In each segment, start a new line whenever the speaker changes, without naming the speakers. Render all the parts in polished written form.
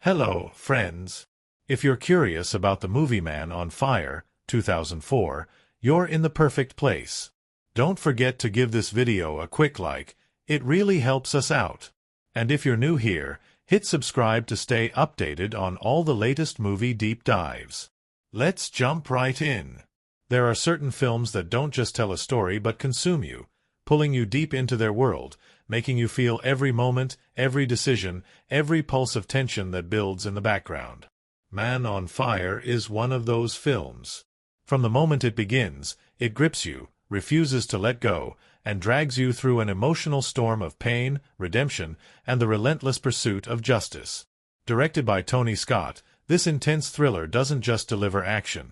Hello, friends. If you're curious about the movie Man on Fire, 2004, you're in the perfect place. Don't forget to give this video a quick like, it really helps us out. And if you're new here, hit subscribe to stay updated on all the latest movie deep dives. Let's jump right in. There are certain films that don't just tell a story but consume you, pulling you deep into their world, making you feel every moment, every decision, every pulse of tension that builds in the background. Man on Fire is one of those films. From the moment it begins, it grips you, refuses to let go, and drags you through an emotional storm of pain, redemption, and the relentless pursuit of justice. Directed by Tony Scott, this intense thriller doesn't just deliver action.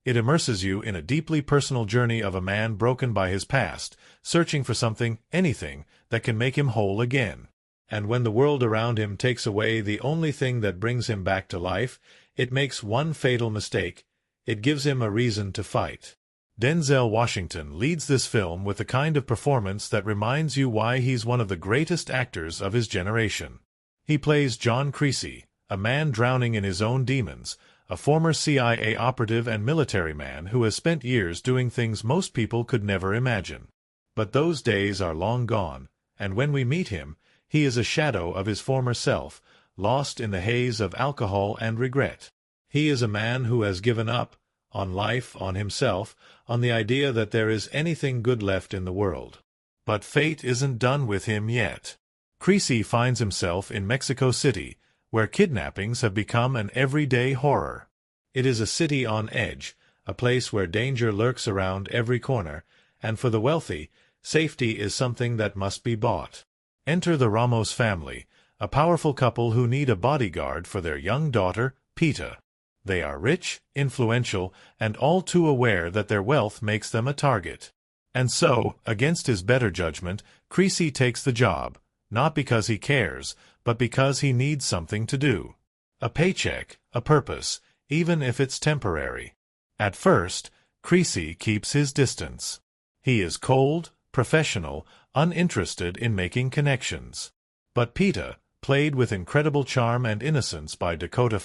It immerses you in a deeply personal journey of a man broken by his past, searching for something, anything, that can make him whole again. And when the world around him takes away the only thing that brings him back to life, it makes one fatal mistake. It gives him a reason to fight. Denzel Washington leads this film with the kind of performance that reminds you why he's one of the greatest actors of his generation. He plays John Creasy, a man drowning in his own demons, a former CIA operative and military man who has spent years doing things most people could never imagine. But those days are long gone, and when we meet him, he is a shadow of his former self, lost in the haze of alcohol and regret. He is a man who has given up, on life, on himself, on the idea that there is anything good left in the world. But fate isn't done with him yet. Creasy finds himself in Mexico City, where kidnappings have become an everyday horror. It is a city on edge, a place where danger lurks around every corner, and for the wealthy, safety is something that must be bought. Enter the Ramos family, a powerful couple who need a bodyguard for their young daughter, Peta. They are rich, influential, and all too aware that their wealth makes them a target. And so, against his better judgment, Creasy takes the job, not because he cares, but because he needs something to do. A paycheck, a purpose, even if it's temporary. At first, Creasy keeps his distance. He is cold, professional, uninterested in making connections. But Peta, played with incredible charm and innocence by Dakota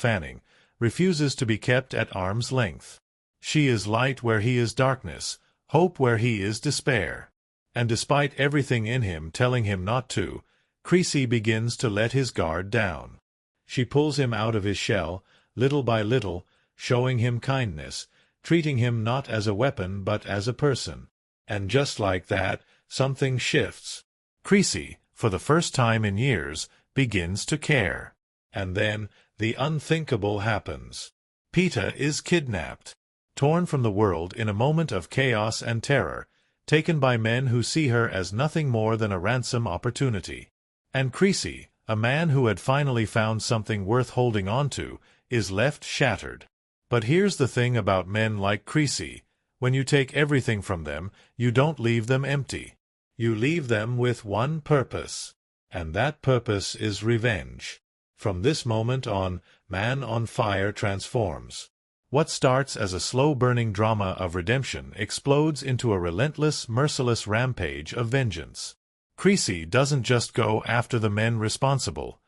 refuses to be kept at arm's length. She is light where he is darkness, hope where he is despair. And despite everything in him telling him not to, Creasy begins to let his guard down. She pulls him out of his shell, little by little, showing him kindness, treating him not as a weapon but as a person. And just like that, something shifts. Creasy, for the first time in years, begins to care. And then, the unthinkable happens. Peta is kidnapped. Torn from the world in a moment of chaos and terror, taken by men who see her as nothing more than a ransom opportunity. And Creasy, a man who had finally found something worth holding on to, is left shattered. But here's the thing about men like Creasy. When you take everything from them, you don't leave them empty. You leave them with one purpose. And that purpose is revenge. From this moment on, Man on Fire transforms. What starts as a slow-burning drama of redemption explodes into a relentless, merciless rampage of vengeance. Creasy doesn't just go after the men responsible.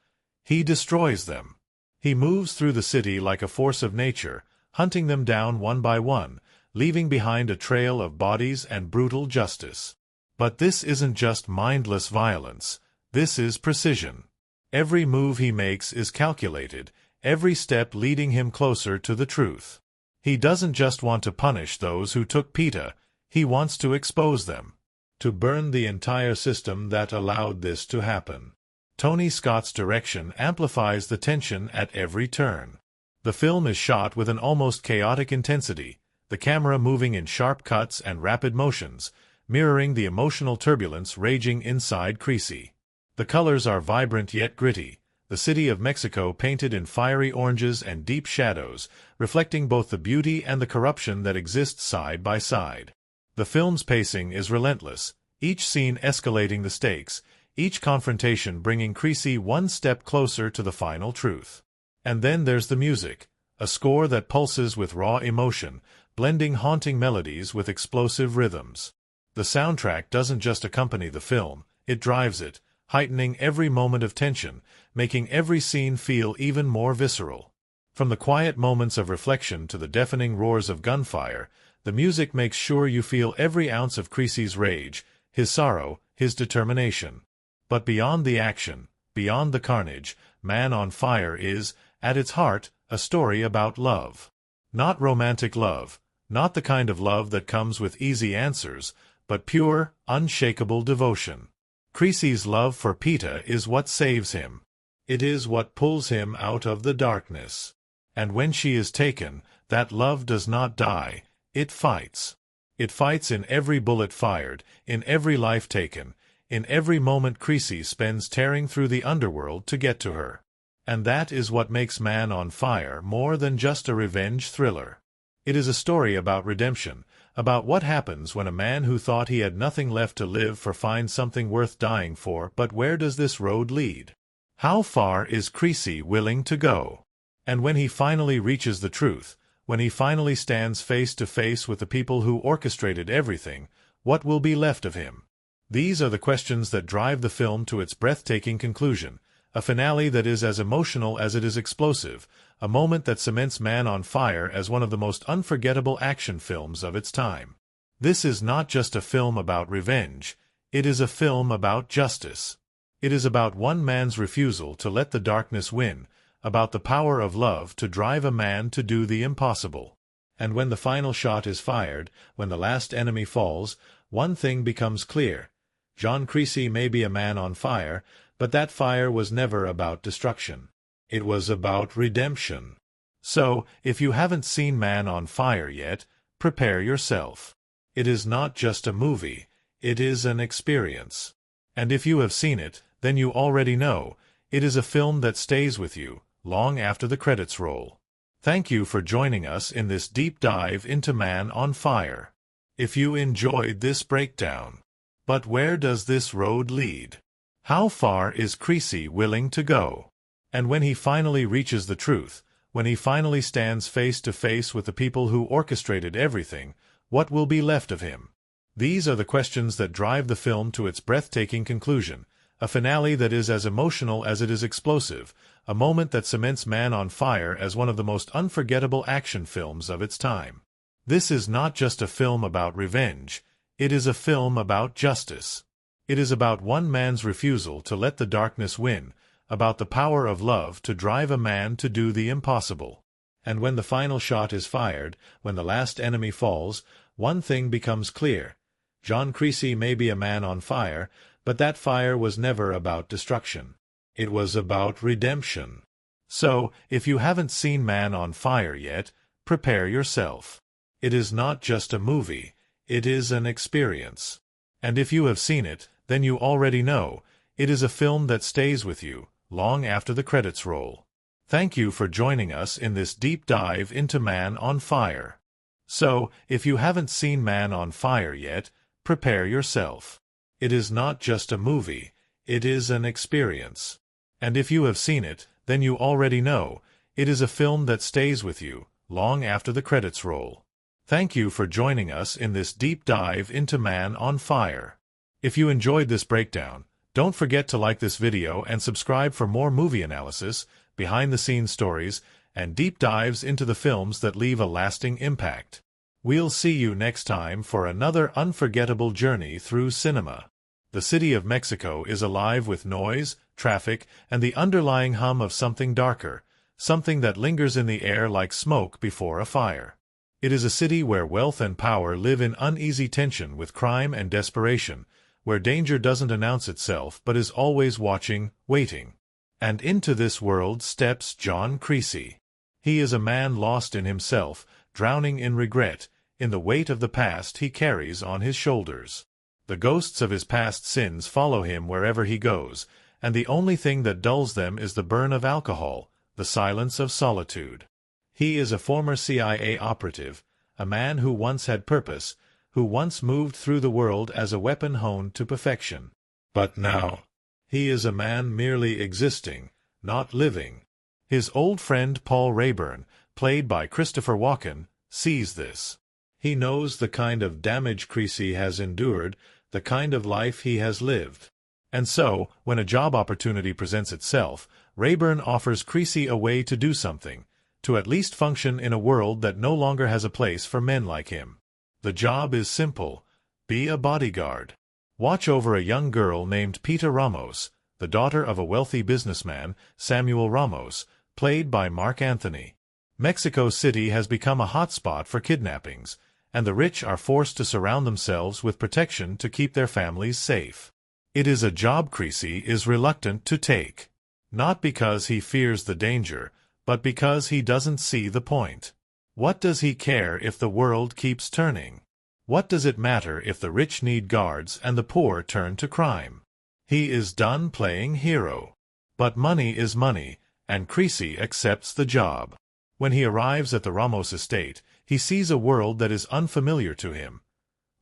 He destroys them. He moves through the city like a force of nature, hunting them down one by one, leaving behind a trail of bodies and brutal justice. But this isn't just mindless violence. This is precision. Every move he makes is calculated, every step leading him closer to the truth. He doesn't just want to punish those who took Peta, he wants to expose them. To burn the entire system that allowed this to happen. Tony Scott's direction amplifies the tension at every turn. The film is shot with an almost chaotic intensity, the camera moving in sharp cuts and rapid motions, mirroring the emotional turbulence raging inside Creasy. The colors are vibrant yet gritty, the city of Mexico painted in fiery oranges and deep shadows, reflecting both the beauty and the corruption that exists side by side. The film's pacing is relentless, each scene escalating the stakes, each confrontation bringing Creasy one step closer to the final truth. And then there's the music, a score that pulses with raw emotion, blending haunting melodies with explosive rhythms. The soundtrack doesn't just accompany the film, it drives it, heightening every moment of tension, making every scene feel even more visceral. From the quiet moments of reflection to the deafening roars of gunfire, the music makes sure you feel every ounce of Creasy's rage, his sorrow, his determination. But beyond the action, beyond the carnage, Man on Fire is, at its heart, a story about love. Not romantic love, not the kind of love that comes with easy answers, but pure, unshakable devotion. Creasy's love for Peeta is what saves him. It is what pulls him out of the darkness. And when she is taken, that love does not die, it fights. It fights in every bullet fired, in every life taken, in every moment Creasy spends tearing through the underworld to get to her. And that is what makes Man on Fire more than just a revenge thriller. It is a story about redemption, about what happens when a man who thought he had nothing left to live for finds something worth dying for. But where does this road lead? How far is Creasy willing to go? And when he finally reaches the truth, when he finally stands face to face with the people who orchestrated everything, what will be left of him? These are the questions that drive the film to its breathtaking conclusion, a finale that is as emotional as it is explosive, a moment that cements Man on Fire as one of the most unforgettable action films of its time. This is not just a film about revenge, it is a film about justice. It is about one man's refusal to let the darkness win, about the power of love to drive a man to do the impossible. And when the final shot is fired, when the last enemy falls, one thing becomes clear. John Creasy may be a man on fire, but that fire was never about destruction. It was about redemption. So, if you haven't seen Man on Fire yet, prepare yourself. It is not just a movie, it is an experience. And if you have seen it, then you already know, it is a film that stays with you long after the credits roll. Thank you for joining us in this deep dive into Man on Fire. If you enjoyed this breakdown. But where does this road lead? How far is Creasy willing to go? And when he finally reaches the truth, when he finally stands face to face with the people who orchestrated everything, what will be left of him? These are the questions that drive the film to its breathtaking conclusion, a finale that is as emotional as it is explosive, a moment that cements Man on Fire as one of the most unforgettable action films of its time. This is not just a film about revenge, it is a film about justice. It is about one man's refusal to let the darkness win, about the power of love to drive a man to do the impossible. And when the final shot is fired, when the last enemy falls, one thing becomes clear. John Creasy may be a man on fire, but that fire was never about destruction. It was about redemption. So, if you haven't seen Man on Fire yet, prepare yourself. It is not just a movie, it is an experience. And if you have seen it, then you already know, it is a film that stays with you long after the credits roll. Thank you for joining us in this deep dive into Man on Fire. So, if you haven't seen Man on Fire yet, prepare yourself. It is not just a movie, it is an experience. And if you have seen it, then you already know, it is a film that stays with you long after the credits roll. Thank you for joining us in this deep dive into Man on Fire. If you enjoyed this breakdown, don't forget to like this video and subscribe for more movie analysis, behind-the-scenes stories, and deep dives into the films that leave a lasting impact. We'll see you next time for another unforgettable journey through cinema. The city of Mexico is alive with noise, traffic, and the underlying hum of something darker, something that lingers in the air like smoke before a fire. It is a city where wealth and power live in uneasy tension with crime and desperation, where danger doesn't announce itself but is always watching, waiting. And into this world steps John Creasy. He is a man lost in himself, drowning in regret, in the weight of the past he carries on his shoulders. The ghosts of his past sins follow him wherever he goes, and the only thing that dulls them is the burn of alcohol, the silence of solitude. He is a former CIA operative, a man who once had purpose, who once moved through the world as a weapon honed to perfection. But now, he is a man merely existing, not living. His old friend Paul Rayburn, played by Christopher Walken, sees this. He knows the kind of damage Creasy has endured, the kind of life he has lived. And so, when a job opportunity presents itself, Rayburn offers Creasy a way to do something, to at least function in a world that no longer has a place for men like him. The job is simple. Be a bodyguard. Watch over a young girl named Pita Ramos, the daughter of a wealthy businessman, Samuel Ramos, played by Mark Anthony. Mexico City has become a hotspot for kidnappings, and the rich are forced to surround themselves with protection to keep their families safe. It is a job Creasy is reluctant to take. Not because he fears the danger, but because he doesn't see the point. What does he care if the world keeps turning? What does it matter if the rich need guards and the poor turn to crime? He is done playing hero. But money is money, and Creasy accepts the job. When he arrives at the Ramos estate, he sees a world that is unfamiliar to him.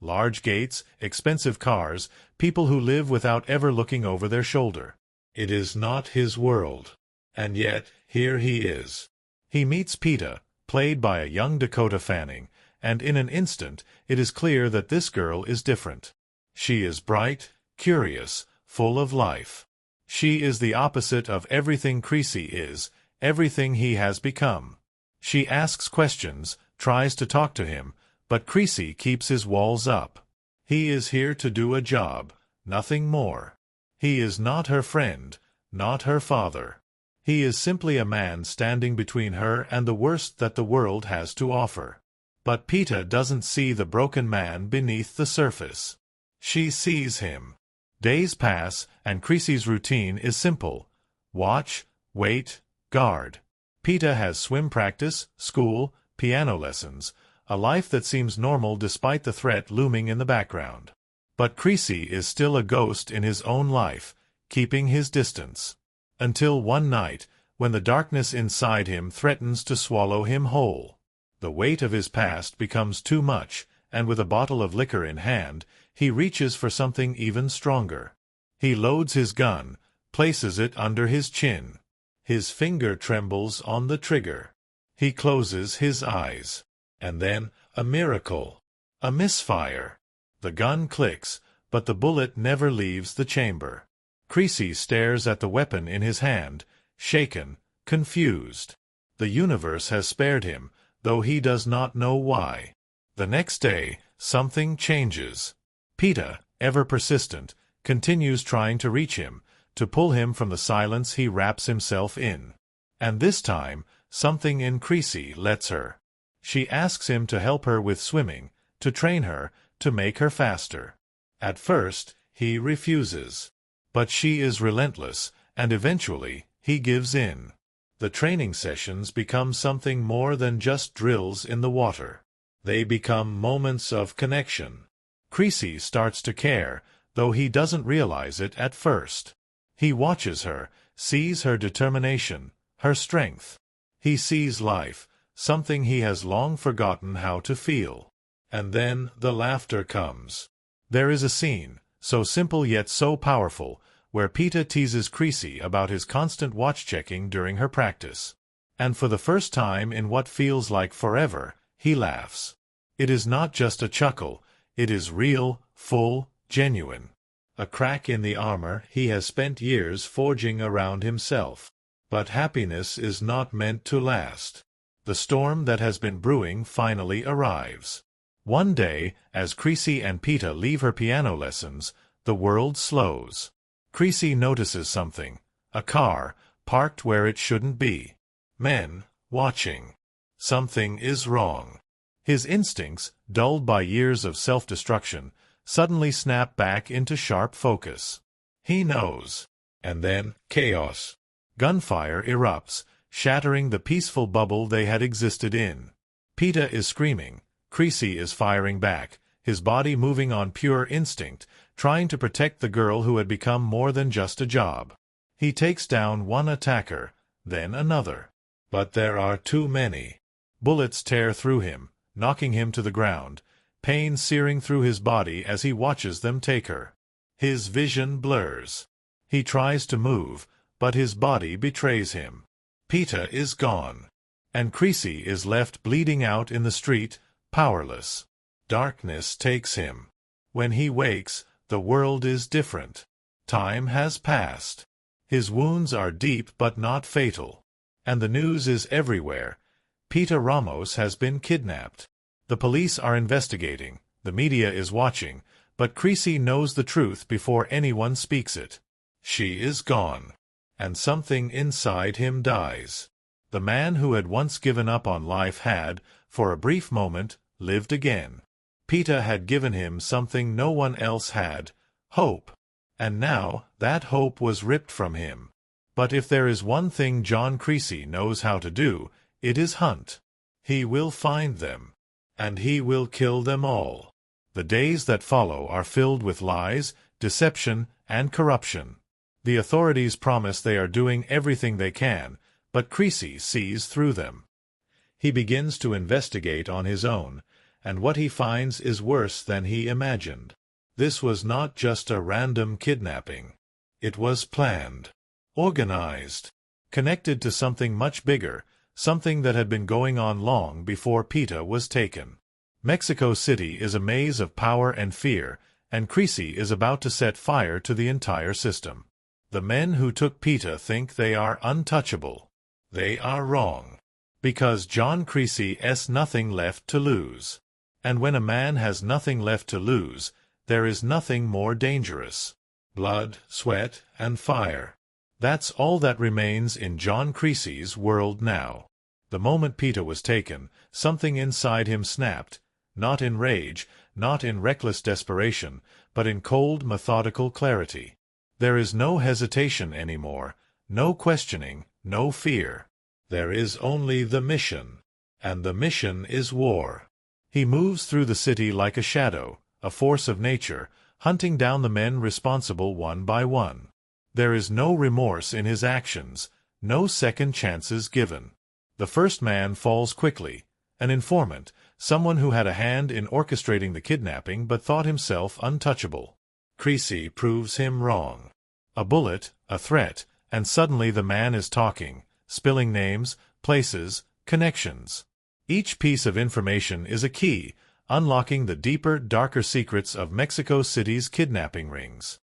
Large gates, expensive cars, people who live without ever looking over their shoulder. It is not his world. And yet, here he is. He meets Pita, played by a young Dakota Fanning, and in an instant it is clear that this girl is different. She is bright, curious, full of life. She is the opposite of everything Creasy is, everything he has become. She asks questions, tries to talk to him, but Creasy keeps his walls up. He is here to do a job, nothing more. He is not her friend, not her father. He is simply a man standing between her and the worst that the world has to offer. But Pita doesn't see the broken man beneath the surface. She sees him. Days pass, and Creasy's routine is simple. Watch, wait, guard. Pita has swim practice, school, piano lessons, a life that seems normal despite the threat looming in the background. But Creasy is still a ghost in his own life, keeping his distance. Until one night, when the darkness inside him threatens to swallow him whole. The weight of his past becomes too much, and with a bottle of liquor in hand, he reaches for something even stronger. He loads his gun, places it under his chin. His finger trembles on the trigger. He closes his eyes. And then, a miracle. A misfire. The gun clicks, but the bullet never leaves the chamber. Creasy stares at the weapon in his hand, shaken, confused. The universe has spared him, though he does not know why. The next day, something changes. Pita, ever persistent, continues trying to reach him, to pull him from the silence he wraps himself in. And this time, something in Creasy lets her. She asks him to help her with swimming, to train her, to make her faster. At first, he refuses. But she is relentless, and eventually, he gives in. The training sessions become something more than just drills in the water. They become moments of connection. Creasy starts to care, though he doesn't realize it at first. He watches her, sees her determination, her strength. He sees life, something he has long forgotten how to feel. And then the laughter comes. There is a scene, so simple yet so powerful, where Pita teases Creasy about his constant watch-checking during her practice. And for the first time in what feels like forever, he laughs. It is not just a chuckle, it is real, full, genuine. A crack in the armor he has spent years forging around himself. But happiness is not meant to last. The storm that has been brewing finally arrives. One day, as Creasy and Pita leave her piano lessons, the world slows. Creasy notices something. A car, parked where it shouldn't be. Men, watching. Something is wrong. His instincts, dulled by years of self-destruction, suddenly snap back into sharp focus. He knows. And then, chaos. Gunfire erupts, shattering the peaceful bubble they had existed in. Pita is screaming. Creasy is firing back, his body moving on pure instinct, trying to protect the girl who had become more than just a job. He takes down one attacker, then another. But there are too many. Bullets tear through him, knocking him to the ground, pain searing through his body as he watches them take her. His vision blurs. He tries to move, but his body betrays him. Pita is gone. And Creasy is left bleeding out in the street, powerless. Darkness takes him. When he wakes, the world is different. Time has passed. His wounds are deep but not fatal. And the news is everywhere. Peter Ramos has been kidnapped. The police are investigating, the media is watching, but Creasy knows the truth before anyone speaks it. She is gone. And something inside him dies. The man who had once given up on life had, for a brief moment, lived again. Peter had given him something no one else had, hope. And now, that hope was ripped from him. But if there is one thing John Creasy knows how to do, it is hunt. He will find them. And he will kill them all. The days that follow are filled with lies, deception, and corruption. The authorities promise they are doing everything they can, but Creasy sees through them. He begins to investigate on his own, and what he finds is worse than he imagined. This was not just a random kidnapping. It was planned, organized, connected to something much bigger, something that had been going on long before Peter was taken. Mexico City is a maze of power and fear, and Creasy is about to set fire to the entire system. The men who took Peter think they are untouchable. They are wrong. Because John Creasy has nothing left to lose. And when a man has nothing left to lose, there is nothing more dangerous. Blood, sweat, and fire. That's all that remains in John Creasy's world now. The moment Peter was taken, something inside him snapped, not in rage, not in reckless desperation, but in cold, methodical clarity. There is no hesitation anymore, no questioning, no fear. There is only the mission. And the mission is war. He moves through the city like a shadow, a force of nature, hunting down the men responsible one by one. There is no remorse in his actions, no second chances given. The first man falls quickly, an informant, someone who had a hand in orchestrating the kidnapping but thought himself untouchable. Creasy proves him wrong. A bullet, a threat, and suddenly the man is talking, spilling names, places, connections. Each piece of information is a key, unlocking the deeper, darker secrets of Mexico City's kidnapping rings.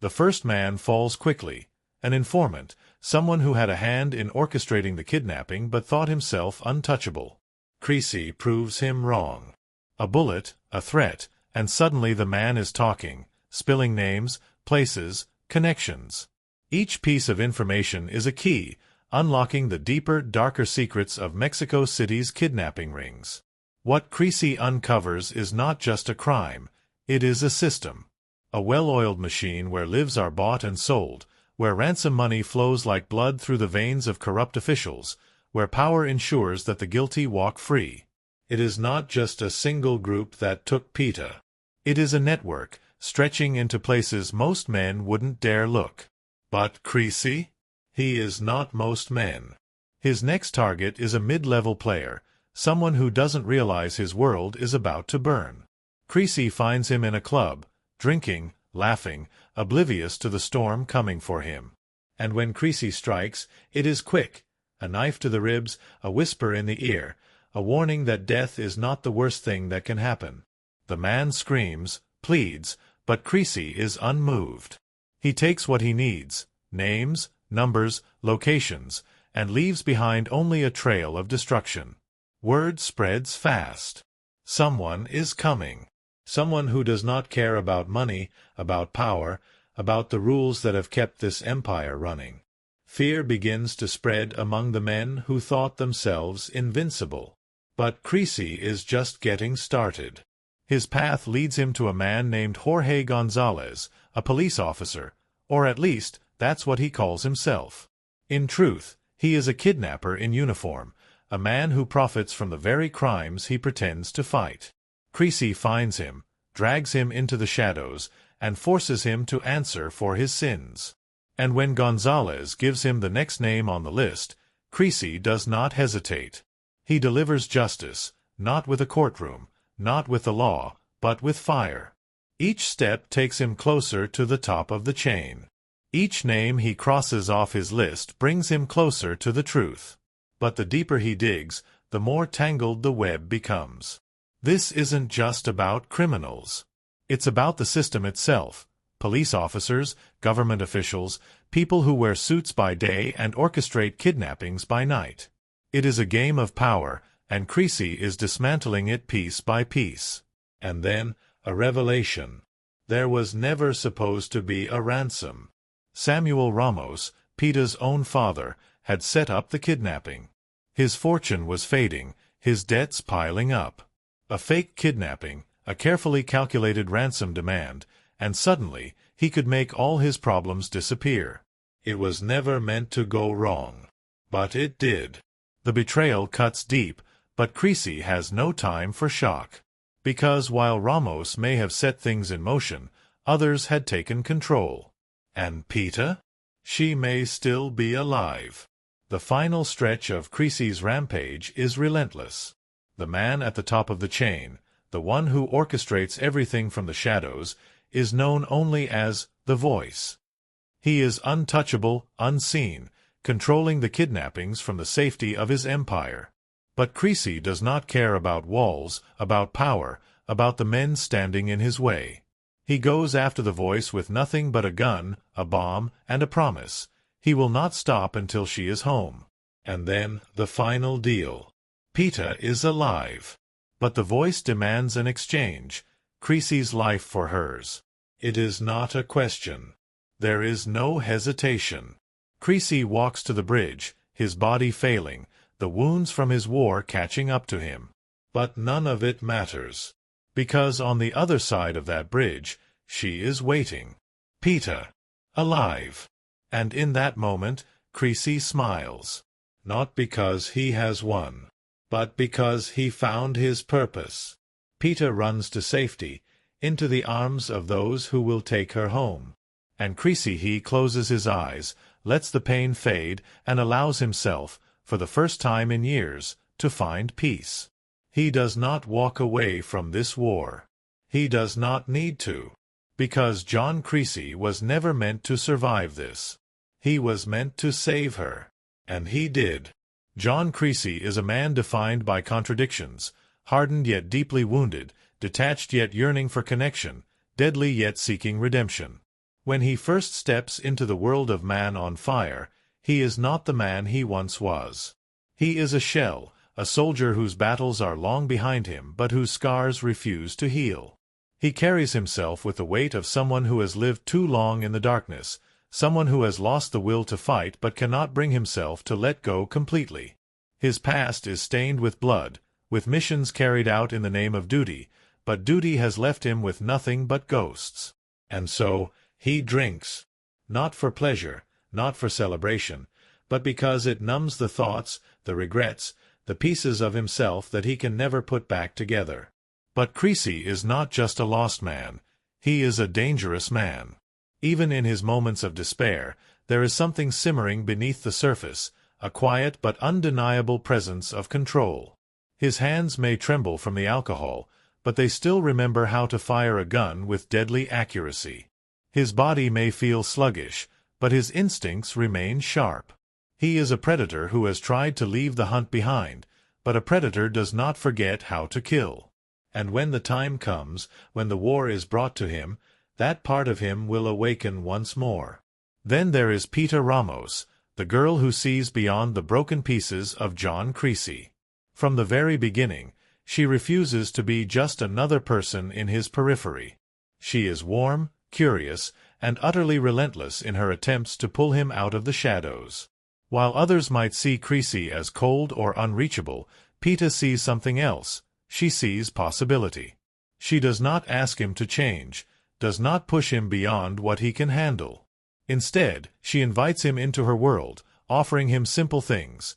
The first man falls quickly, an informant, someone who had a hand in orchestrating the kidnapping but thought himself untouchable. Creasy proves him wrong. A bullet, a threat, and suddenly the man is talking, spilling names, places, connections. Each piece of information is a key, unlocking the deeper, darker secrets of Mexico City's kidnapping rings. What Creasy uncovers is not just a crime, it is a system. A well-oiled machine where lives are bought and sold, where ransom money flows like blood through the veins of corrupt officials, where power ensures that the guilty walk free. It is not just a single group that took Peter. It is a network, stretching into places most men wouldn't dare look. But Creasy? He is not most men. His next target is a mid-level player, someone who doesn't realize his world is about to burn. Creasy finds him in a club, drinking, laughing, oblivious to the storm coming for him. And when Creasy strikes, it is quick, a knife to the ribs, a whisper in the ear, a warning that death is not the worst thing that can happen. The man screams, pleads, but Creasy is unmoved. He takes what he needs, names, numbers, locations, and leaves behind only a trail of destruction. Word spreads fast. Someone is coming. Someone who does not care about money, about power, about the rules that have kept this empire running. Fear begins to spread among the men who thought themselves invincible. But Creasy is just getting started. His path leads him to a man named Jorge Gonzalez, a police officer, or at least, that's what he calls himself. In truth, he is a kidnapper in uniform, a man who profits from the very crimes he pretends to fight. Creasy finds him, drags him into the shadows, and forces him to answer for his sins. And when Gonzalez gives him the next name on the list, Creasy does not hesitate. He delivers justice, not with a courtroom, not with the law, but with fire. Each step takes him closer to the top of the chain. Each name he crosses off his list brings him closer to the truth. But the deeper he digs, the more tangled the web becomes. This isn't just about criminals. It's about the system itself, police officers, government officials, people who wear suits by day and orchestrate kidnappings by night. It is a game of power, and Creasy is dismantling it piece by piece. And then, a revelation. There was never supposed to be a ransom. Samuel Ramos, Peter's own father, had set up the kidnapping. His fortune was fading, his debts piling up. A fake kidnapping, a carefully calculated ransom demand, and suddenly he could make all his problems disappear. It was never meant to go wrong. But it did. The betrayal cuts deep, but Creasy has no time for shock. Because while Ramos may have set things in motion, others had taken control. And Peter? She may still be alive. The final stretch of Creasy's rampage is relentless. The man at the top of the chain, the one who orchestrates everything from the shadows, is known only as the Voice. He is untouchable, unseen, controlling the kidnappings from the safety of his empire. But Creasy does not care about walls, about power, about the men standing in his way. He goes after the Voice with nothing but a gun, a bomb, and a promise. He will not stop until she is home. And then, the final deal. Peter is alive. But the Voice demands an exchange, Creasy's life for hers. It is not a question. There is no hesitation. Creasy walks to the bridge, his body failing, the wounds from his war catching up to him. But none of it matters. Because on the other side of that bridge, she is waiting. Peter. Alive. And in that moment, Creasy smiles. Not because he has won, but because he found his purpose. Peter runs to safety, into the arms of those who will take her home. And Creasy he closes his eyes, lets the pain fade, and allows himself, for the first time in years, to find peace. He does not walk away from this war. He does not need to. Because John Creasy was never meant to survive this. He was meant to save her. And he did. John Creasy is a man defined by contradictions, hardened yet deeply wounded, detached yet yearning for connection, deadly yet seeking redemption. When he first steps into the world of Man on Fire, he is not the man he once was. He is a shell, a soldier whose battles are long behind him but whose scars refuse to heal. He carries himself with the weight of someone who has lived too long in the darkness, someone who has lost the will to fight but cannot bring himself to let go completely. His past is stained with blood, with missions carried out in the name of duty, but duty has left him with nothing but ghosts. And so, he drinks. Not for pleasure, not for celebration, but because it numbs the thoughts, the regrets, the pieces of himself that he can never put back together. But Creasy is not just a lost man. He is a dangerous man. Even in his moments of despair, there is something simmering beneath the surface, a quiet but undeniable presence of control. His hands may tremble from the alcohol, but they still remember how to fire a gun with deadly accuracy. His body may feel sluggish, but his instincts remain sharp. He is a predator who has tried to leave the hunt behind, but a predator does not forget how to kill. And when the time comes, when the war is brought to him, that part of him will awaken once more. Then there is Peter Ramos, the girl who sees beyond the broken pieces of John Creasy. From the very beginning, she refuses to be just another person in his periphery. She is warm, curious, and utterly relentless in her attempts to pull him out of the shadows. While others might see Creasy as cold or unreachable, Peter sees something else. She sees possibility. She does not ask him to change, does not push him beyond what he can handle. Instead, she invites him into her world, offering him simple things.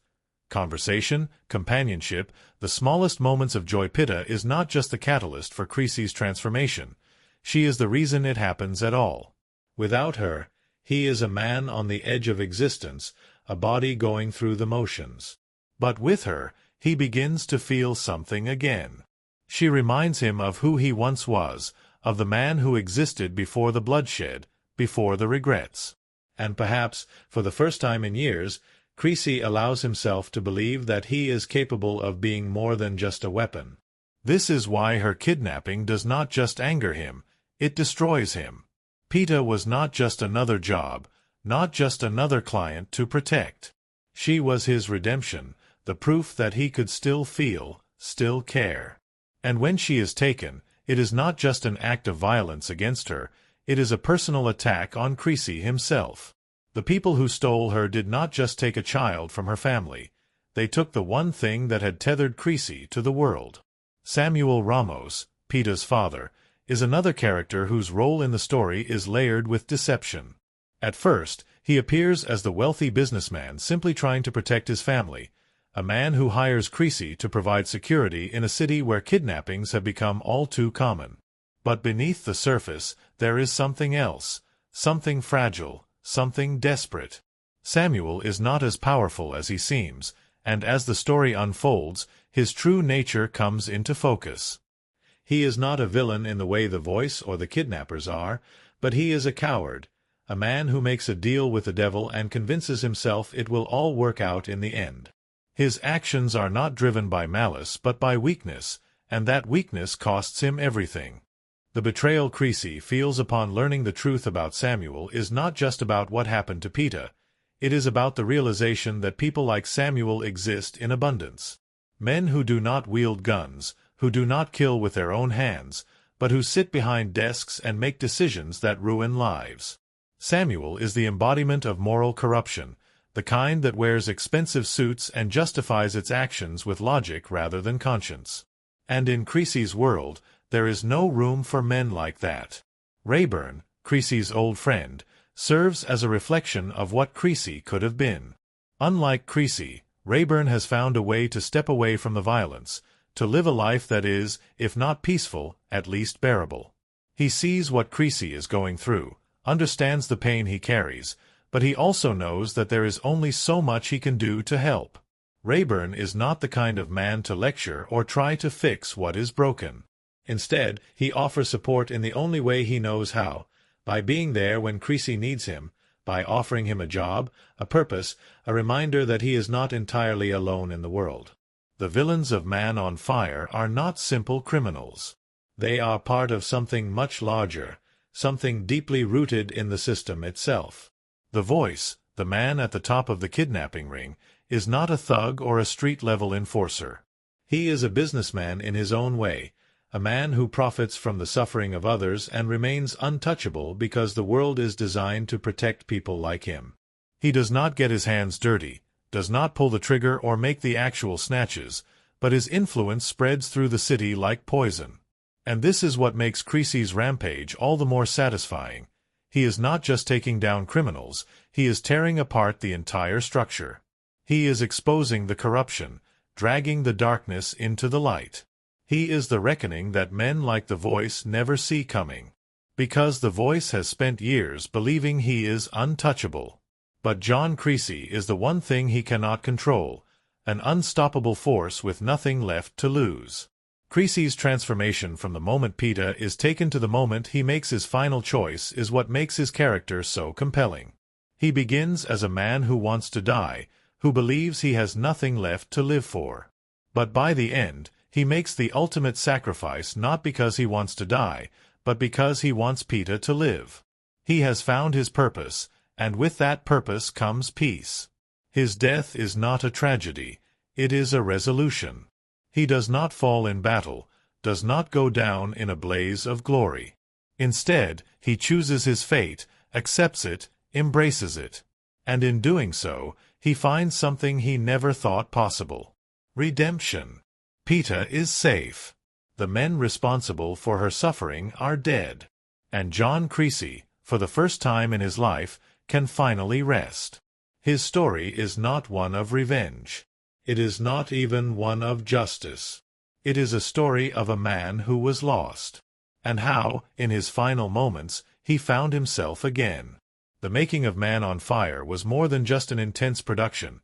Conversation, companionship, the smallest moments of joy. Peter is not just the catalyst for Creasy's transformation. She is the reason it happens at all. Without her, he is a man on the edge of existence, a body going through the motions. But with her, he begins to feel something again. She reminds him of who he once was, of the man who existed before the bloodshed, before the regrets. And perhaps, for the first time in years, Creasy allows himself to believe that he is capable of being more than just a weapon. This is why her kidnapping does not just anger him, it destroys him. Peeta was not just another job, not just another client to protect. She was his redemption, the proof that he could still feel, still care. And when she is taken, it is not just an act of violence against her, it is a personal attack on Creasy himself. The people who stole her did not just take a child from her family. They took the one thing that had tethered Creasy to the world. Samuel Ramos, Peeta's father, is another character whose role in the story is layered with deception. At first, he appears as the wealthy businessman simply trying to protect his family, a man who hires Creasy to provide security in a city where kidnappings have become all too common. But beneath the surface, there is something else, something fragile, something desperate. Samuel is not as powerful as he seems, and as the story unfolds, his true nature comes into focus. He is not a villain in the way the Voice or the kidnappers are, but he is a coward, a man who makes a deal with the devil and convinces himself it will all work out in the end. His actions are not driven by malice but by weakness, and that weakness costs him everything. The betrayal Creasy feels upon learning the truth about Samuel is not just about what happened to Peeta. It is about the realization that people like Samuel exist in abundance. Men who do not wield guns, who do not kill with their own hands, but who sit behind desks and make decisions that ruin lives. Samuel is the embodiment of moral corruption, the kind that wears expensive suits and justifies its actions with logic rather than conscience. And in Creasy's world, there is no room for men like that. Rayburn, Creasy's old friend, serves as a reflection of what Creasy could have been. Unlike Creasy, Rayburn has found a way to step away from the violence, to live a life that is, if not peaceful, at least bearable. He sees what Creasy is going through, understands the pain he carries, but he also knows that there is only so much he can do to help. Rayburn is not the kind of man to lecture or try to fix what is broken. Instead, he offers support in the only way he knows how, by being there when Creasy needs him, by offering him a job, a purpose, a reminder that he is not entirely alone in the world. The villains of Man on Fire are not simple criminals. They are part of something much larger, something deeply rooted in the system itself. The Voice, the man at the top of the kidnapping ring, is not a thug or a street-level enforcer. He is a businessman in his own way, a man who profits from the suffering of others and remains untouchable because the world is designed to protect people like him. He does not get his hands dirty, does not pull the trigger or make the actual snatches, but his influence spreads through the city like poison. And this is what makes Creasy's rampage all the more satisfying. He is not just taking down criminals, he is tearing apart the entire structure. He is exposing the corruption, dragging the darkness into the light. He is the reckoning that men like the Voice never see coming. Because the Voice has spent years believing he is untouchable. But John Creasy is the one thing he cannot control, an unstoppable force with nothing left to lose. Creasy's transformation from the moment Peeta is taken to the moment he makes his final choice is what makes his character so compelling. He begins as a man who wants to die, who believes he has nothing left to live for. But by the end, he makes the ultimate sacrifice not because he wants to die, but because he wants Peeta to live. He has found his purpose, and with that purpose comes peace. His death is not a tragedy, it is a resolution. He does not fall in battle, does not go down in a blaze of glory. Instead, he chooses his fate, accepts it, embraces it. And in doing so, he finds something he never thought possible. Redemption. Peeta is safe. The men responsible for her suffering are dead. And John Creasy, for the first time in his life, can finally rest. His story is not one of revenge. It is not even one of justice. It is a story of a man who was lost, and how, in his final moments, he found himself again. The making of Man on Fire was more than just an intense production.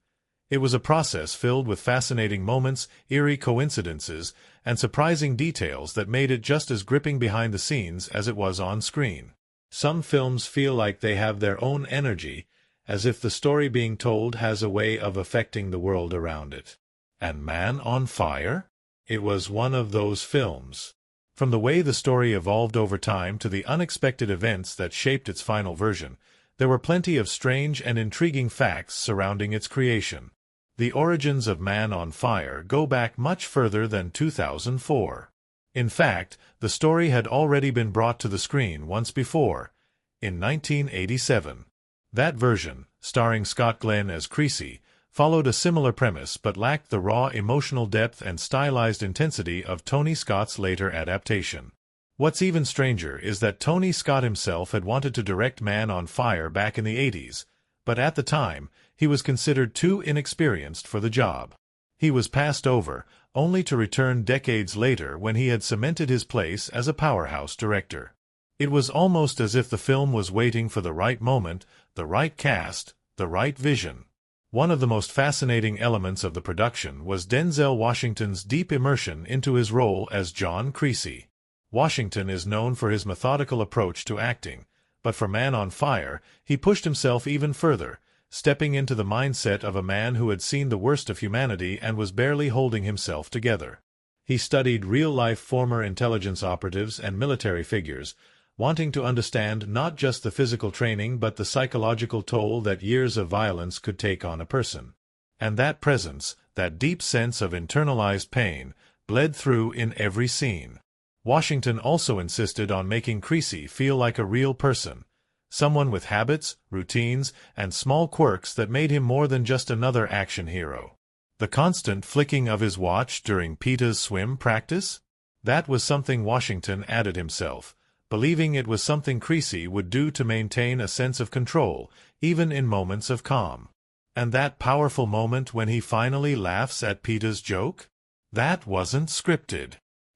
It was a process filled with fascinating moments, eerie coincidences, and surprising details that made it just as gripping behind the scenes as it was on screen. Some films feel like they have their own energy, as if the story being told has a way of affecting the world around it. And Man on Fire? It was one of those films. From the way the story evolved over time to the unexpected events that shaped its final version, there were plenty of strange and intriguing facts surrounding its creation. The origins of Man on Fire go back much further than 2004. In fact, the story had already been brought to the screen once before, in 1987. That version, starring Scott Glenn as Creasy, followed a similar premise but lacked the raw emotional depth and stylized intensity of Tony Scott's later adaptation. What's even stranger is that Tony Scott himself had wanted to direct Man on Fire back in the 80s, but at the time, he was considered too inexperienced for the job. He was passed over, only to return decades later when he had cemented his place as a powerhouse director. It was almost as if the film was waiting for the right moment, the right cast, the right vision. One of the most fascinating elements of the production was Denzel Washington's deep immersion into his role as John Creasy. Washington is known for his methodical approach to acting, but for Man on Fire, he pushed himself even further, stepping into the mindset of a man who had seen the worst of humanity and was barely holding himself together. He studied real-life former intelligence operatives and military figures, wanting to understand not just the physical training but the psychological toll that years of violence could take on a person. And that presence, that deep sense of internalized pain, bled through in every scene. Washington also insisted on making Creasy feel like a real person, someone with habits, routines, and small quirks that made him more than just another action hero. The constant flicking of his watch during PETA's swim practice? That was something Washington added himself, believing it was something Creasy would do to maintain a sense of control, even in moments of calm. And that powerful moment when he finally laughs at PETA's joke? That wasn't scripted.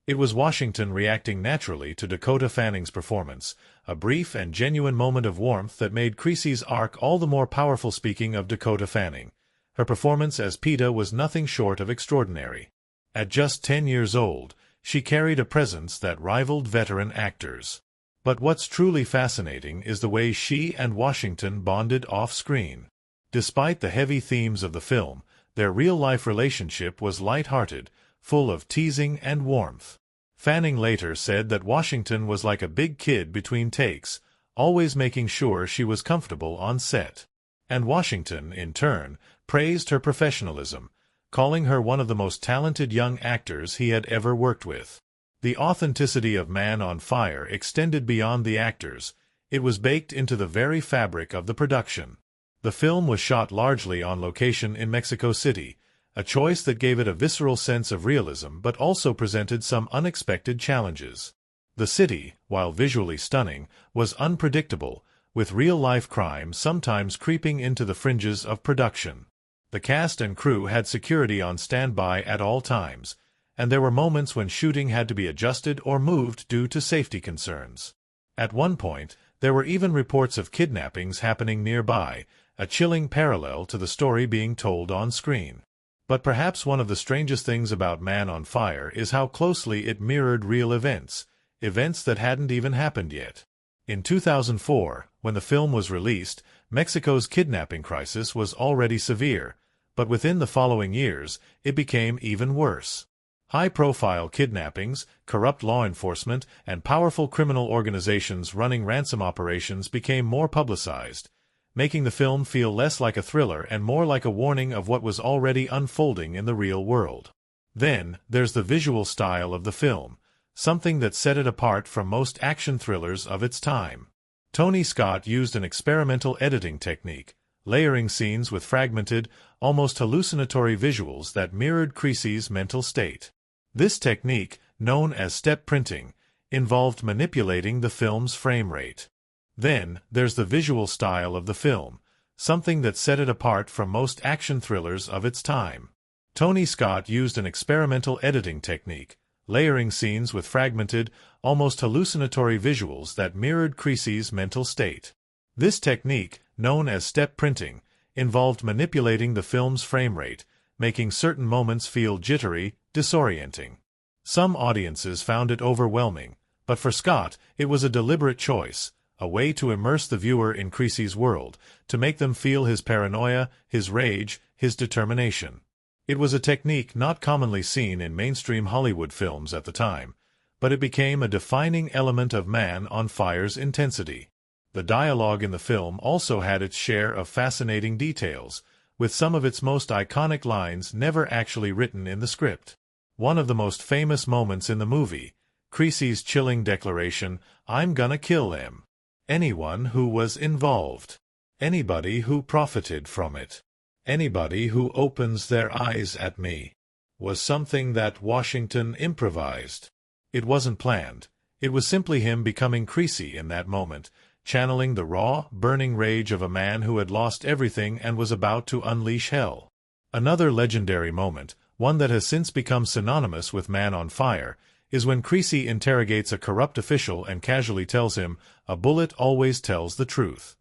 It was Washington reacting naturally to Dakota Fanning's performance, a brief and genuine moment of warmth that made Creasy's arc all the more powerful. Speaking of Dakota Fanning, her performance as PETA was nothing short of extraordinary. At just 10 years old, she carried a presence that rivaled veteran actors. But what's truly fascinating is the way she and Washington bonded off-screen. Despite the heavy themes of the film, their real-life relationship was light-hearted, full of teasing and warmth. Fanning later said that Washington was like a big kid between takes, always making sure she was comfortable on set. And Washington, in turn, praised her professionalism, calling her one of the most talented young actors he had ever worked with. The authenticity of Man on Fire extended beyond the actors. It was baked into the very fabric of the production. The film was shot largely on location in Mexico City, a choice that gave it a visceral sense of realism but also presented some unexpected challenges. The city, while visually stunning, was unpredictable, with real-life crime sometimes creeping into the fringes of production. The cast and crew had security on standby at all times, and there were moments when shooting had to be adjusted or moved due to safety concerns. At one point, there were even reports of kidnappings happening nearby, a chilling parallel to the story being told on screen. But perhaps one of the strangest things about Man on Fire is how closely it mirrored real events that hadn't even happened yet. In 2004, when the film was released, Mexico's kidnapping crisis was already severe, but within the following years, it became even worse. High-profile kidnappings, corrupt law enforcement, and powerful criminal organizations running ransom operations became more publicized, making the film feel less like a thriller and more like a warning of what was already unfolding in the real world. Then, there's the visual style of the film, something that set it apart from most action thrillers of its time. Tony Scott used an experimental editing technique, layering scenes with fragmented, almost hallucinatory visuals that mirrored Creasy's mental state. This technique, known as step printing, involved manipulating the film's frame rate. Then, there's the visual style of the film, something that set it apart from most action thrillers of its time. Tony Scott used an experimental editing technique, layering scenes with fragmented, almost hallucinatory visuals that mirrored Creasy's mental state. This technique, known as step printing, involved manipulating the film's frame rate, making certain moments feel jittery, disorienting. Some audiences found it overwhelming, but for Scott, it was a deliberate choice, a way to immerse the viewer in Creasy's world, to make them feel his paranoia, his rage, his determination. It was a technique not commonly seen in mainstream Hollywood films at the time, but it became a defining element of Man on Fire's intensity. The dialogue in the film also had its share of fascinating details, with some of its most iconic lines never actually written in the script. One of the most famous moments in the movie, Creasy's chilling declaration, "I'm gonna kill them. Anyone who was involved. Anybody who profited from it. Anybody who opens their eyes at me," was something that Washington improvised. It wasn't planned. It was simply him becoming Creasy in that moment, channeling the raw, burning rage of a man who had lost everything and was about to unleash hell. Another legendary moment, one that has since become synonymous with Man on Fire, is when Creasy interrogates a corrupt official and casually tells him, "A bullet always tells the truth."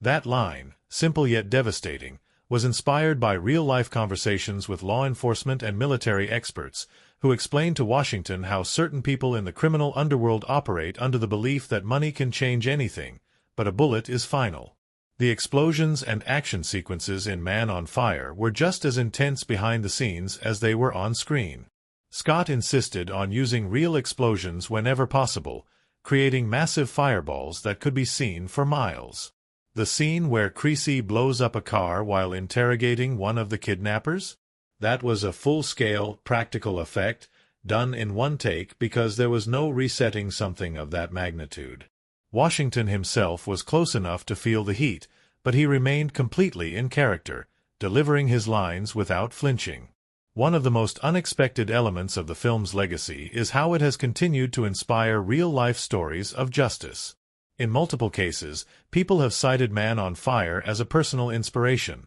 That line, simple yet devastating, was inspired by real-life conversations with law enforcement and military experts, who explained to Washington how certain people in the criminal underworld operate under the belief that money can change anything, but a bullet is final. The explosions and action sequences in Man on Fire were just as intense behind the scenes as they were on screen. Scott insisted on using real explosions whenever possible, creating massive fireballs that could be seen for miles. The scene where Creasy blows up a car while interrogating one of the kidnappers? That was a full-scale, practical effect, done in one take because there was no resetting something of that magnitude. Washington himself was close enough to feel the heat, but he remained completely in character, delivering his lines without flinching. One of the most unexpected elements of the film's legacy is how it has continued to inspire real-life stories of justice. In multiple cases, people have cited Man on Fire as a personal inspiration.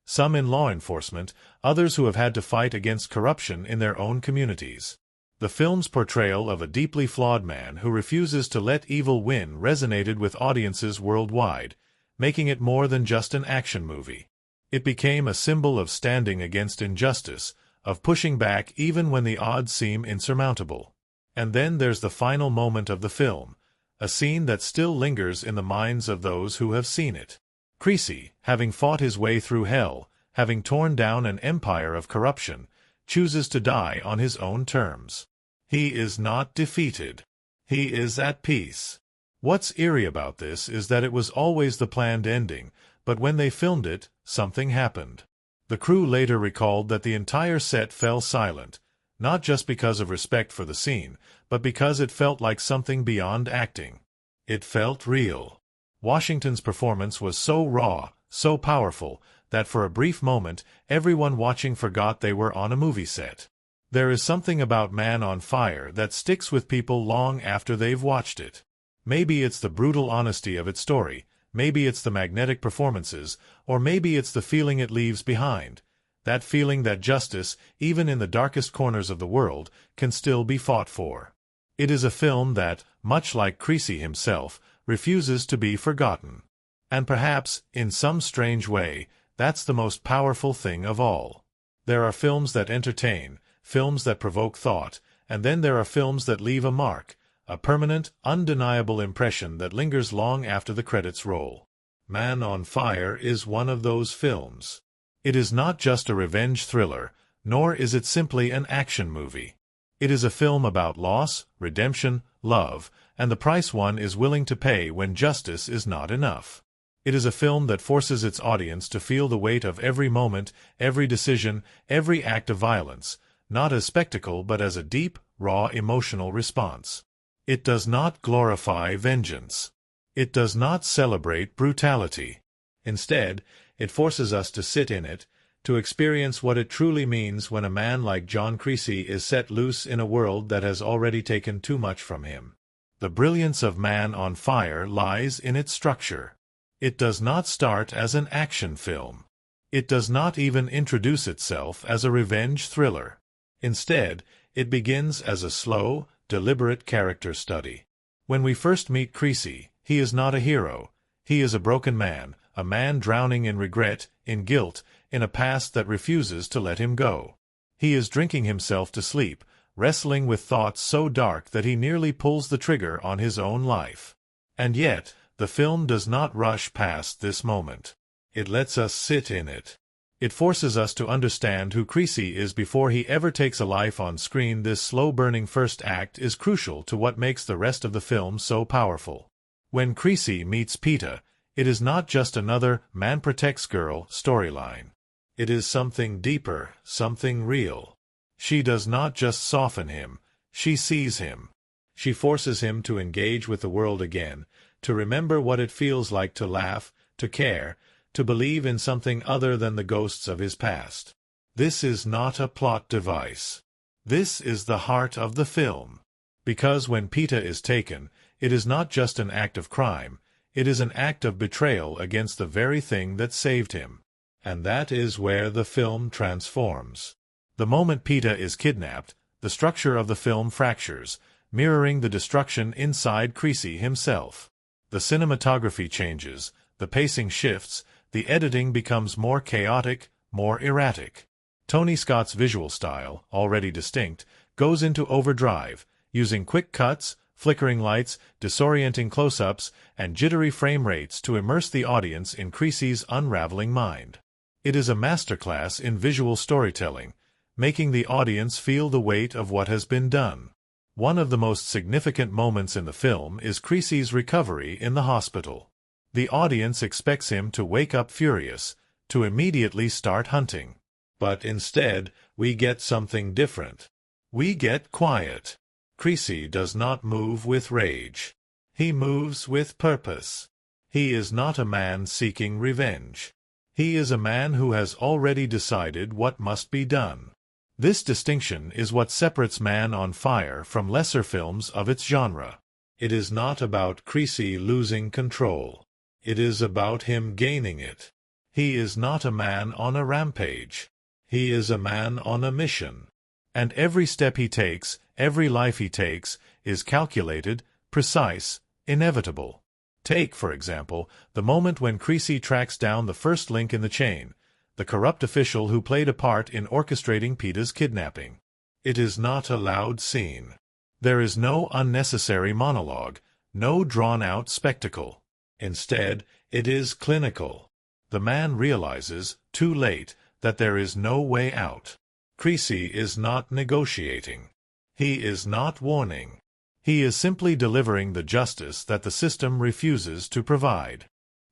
Some in law enforcement, others who have had to fight against corruption in their own communities. The film's portrayal of a deeply flawed man who refuses to let evil win resonated with audiences worldwide, making it more than just an action movie. It became a symbol of standing against injustice, of pushing back even when the odds seem insurmountable. And then there's the final moment of the film, a scene that still lingers in the minds of those who have seen it. Creasy, having fought his way through hell, having torn down an empire of corruption, chooses to die on his own terms. He is not defeated. He is at peace. What's eerie about this is that it was always the planned ending, but when they filmed it, something happened. The crew later recalled that the entire set fell silent, not just because of respect for the scene, but because it felt like something beyond acting. It felt real. Washington's performance was so raw, so powerful, that for a brief moment, everyone watching forgot they were on a movie set. There is something about Man on Fire that sticks with people long after they've watched it. Maybe it's the brutal honesty of its story, maybe it's the magnetic performances, or maybe it's the feeling it leaves behind. That feeling that justice, even in the darkest corners of the world, can still be fought for. It is a film that, much like Creasy himself, refuses to be forgotten. And perhaps, in some strange way, that's the most powerful thing of all. There are films that entertain, films that provoke thought, and then there are films that leave a mark, a permanent, undeniable impression that lingers long after the credits roll. Man on Fire is one of those films. It is not just a revenge thriller, nor is it simply an action movie. It is a film about loss, redemption, love, and the price one is willing to pay when justice is not enough. It is a film that forces its audience to feel the weight of every moment, every decision, every act of violence, not as spectacle but as a deep, raw emotional response. It does not glorify vengeance. It does not celebrate brutality. Instead, it forces us to sit in it, to experience what it truly means when a man like John Creasy is set loose in a world that has already taken too much from him. The brilliance of Man on Fire lies in its structure. It does not start as an action film. It does not even introduce itself as a revenge thriller. Instead, it begins as a slow, deliberate character study. When we first meet Creasy, he is not a hero. He is a broken man, a man drowning in regret, in guilt, in a past that refuses to let him go. He is drinking himself to sleep, wrestling with thoughts so dark that he nearly pulls the trigger on his own life. And yet, the film does not rush past this moment. It lets us sit in it. It forces us to understand who Creasy is before he ever takes a life on screen. This slow-burning first act is crucial to what makes the rest of the film so powerful. When Creasy meets Peeta, it is not just another man protects girl storyline. It is something deeper, something real. She does not just soften him, she sees him. She forces him to engage with the world again, to remember what it feels like to laugh, to care, to believe in something other than the ghosts of his past. This is not a plot device. This is the heart of the film. Because when Peeta is taken, it is not just an act of crime, it is an act of betrayal against the very thing that saved him. And that is where the film transforms. The moment Peeta is kidnapped, the structure of the film fractures, mirroring the destruction inside Creasy himself. The cinematography changes, the pacing shifts, the editing becomes more chaotic, more erratic. Tony Scott's visual style, already distinct, goes into overdrive, using quick cuts, flickering lights, disorienting close-ups, and jittery frame rates to immerse the audience in Creasy's unraveling mind. It is a masterclass in visual storytelling, making the audience feel the weight of what has been done. One of the most significant moments in the film is Creasy's recovery in the hospital. The audience expects him to wake up furious, to immediately start hunting. But instead, we get something different. We get quiet. Creasy does not move with rage. He moves with purpose. He is not a man seeking revenge. He is a man who has already decided what must be done. This distinction is what separates Man on Fire from lesser films of its genre. It is not about Creasy losing control. It is about him gaining it. He is not a man on a rampage. He is a man on a mission. And every step he takes, every life he takes, is calculated, precise, inevitable. Take, for example, the moment when Creasy tracks down the first link in the chain, the corrupt official who played a part in orchestrating Peeta's kidnapping. It is not a loud scene. There is no unnecessary monologue, no drawn-out spectacle. Instead, it is clinical. The man realizes, too late, that there is no way out. Creasy is not negotiating. He is not warning. He is simply delivering the justice that the system refuses to provide.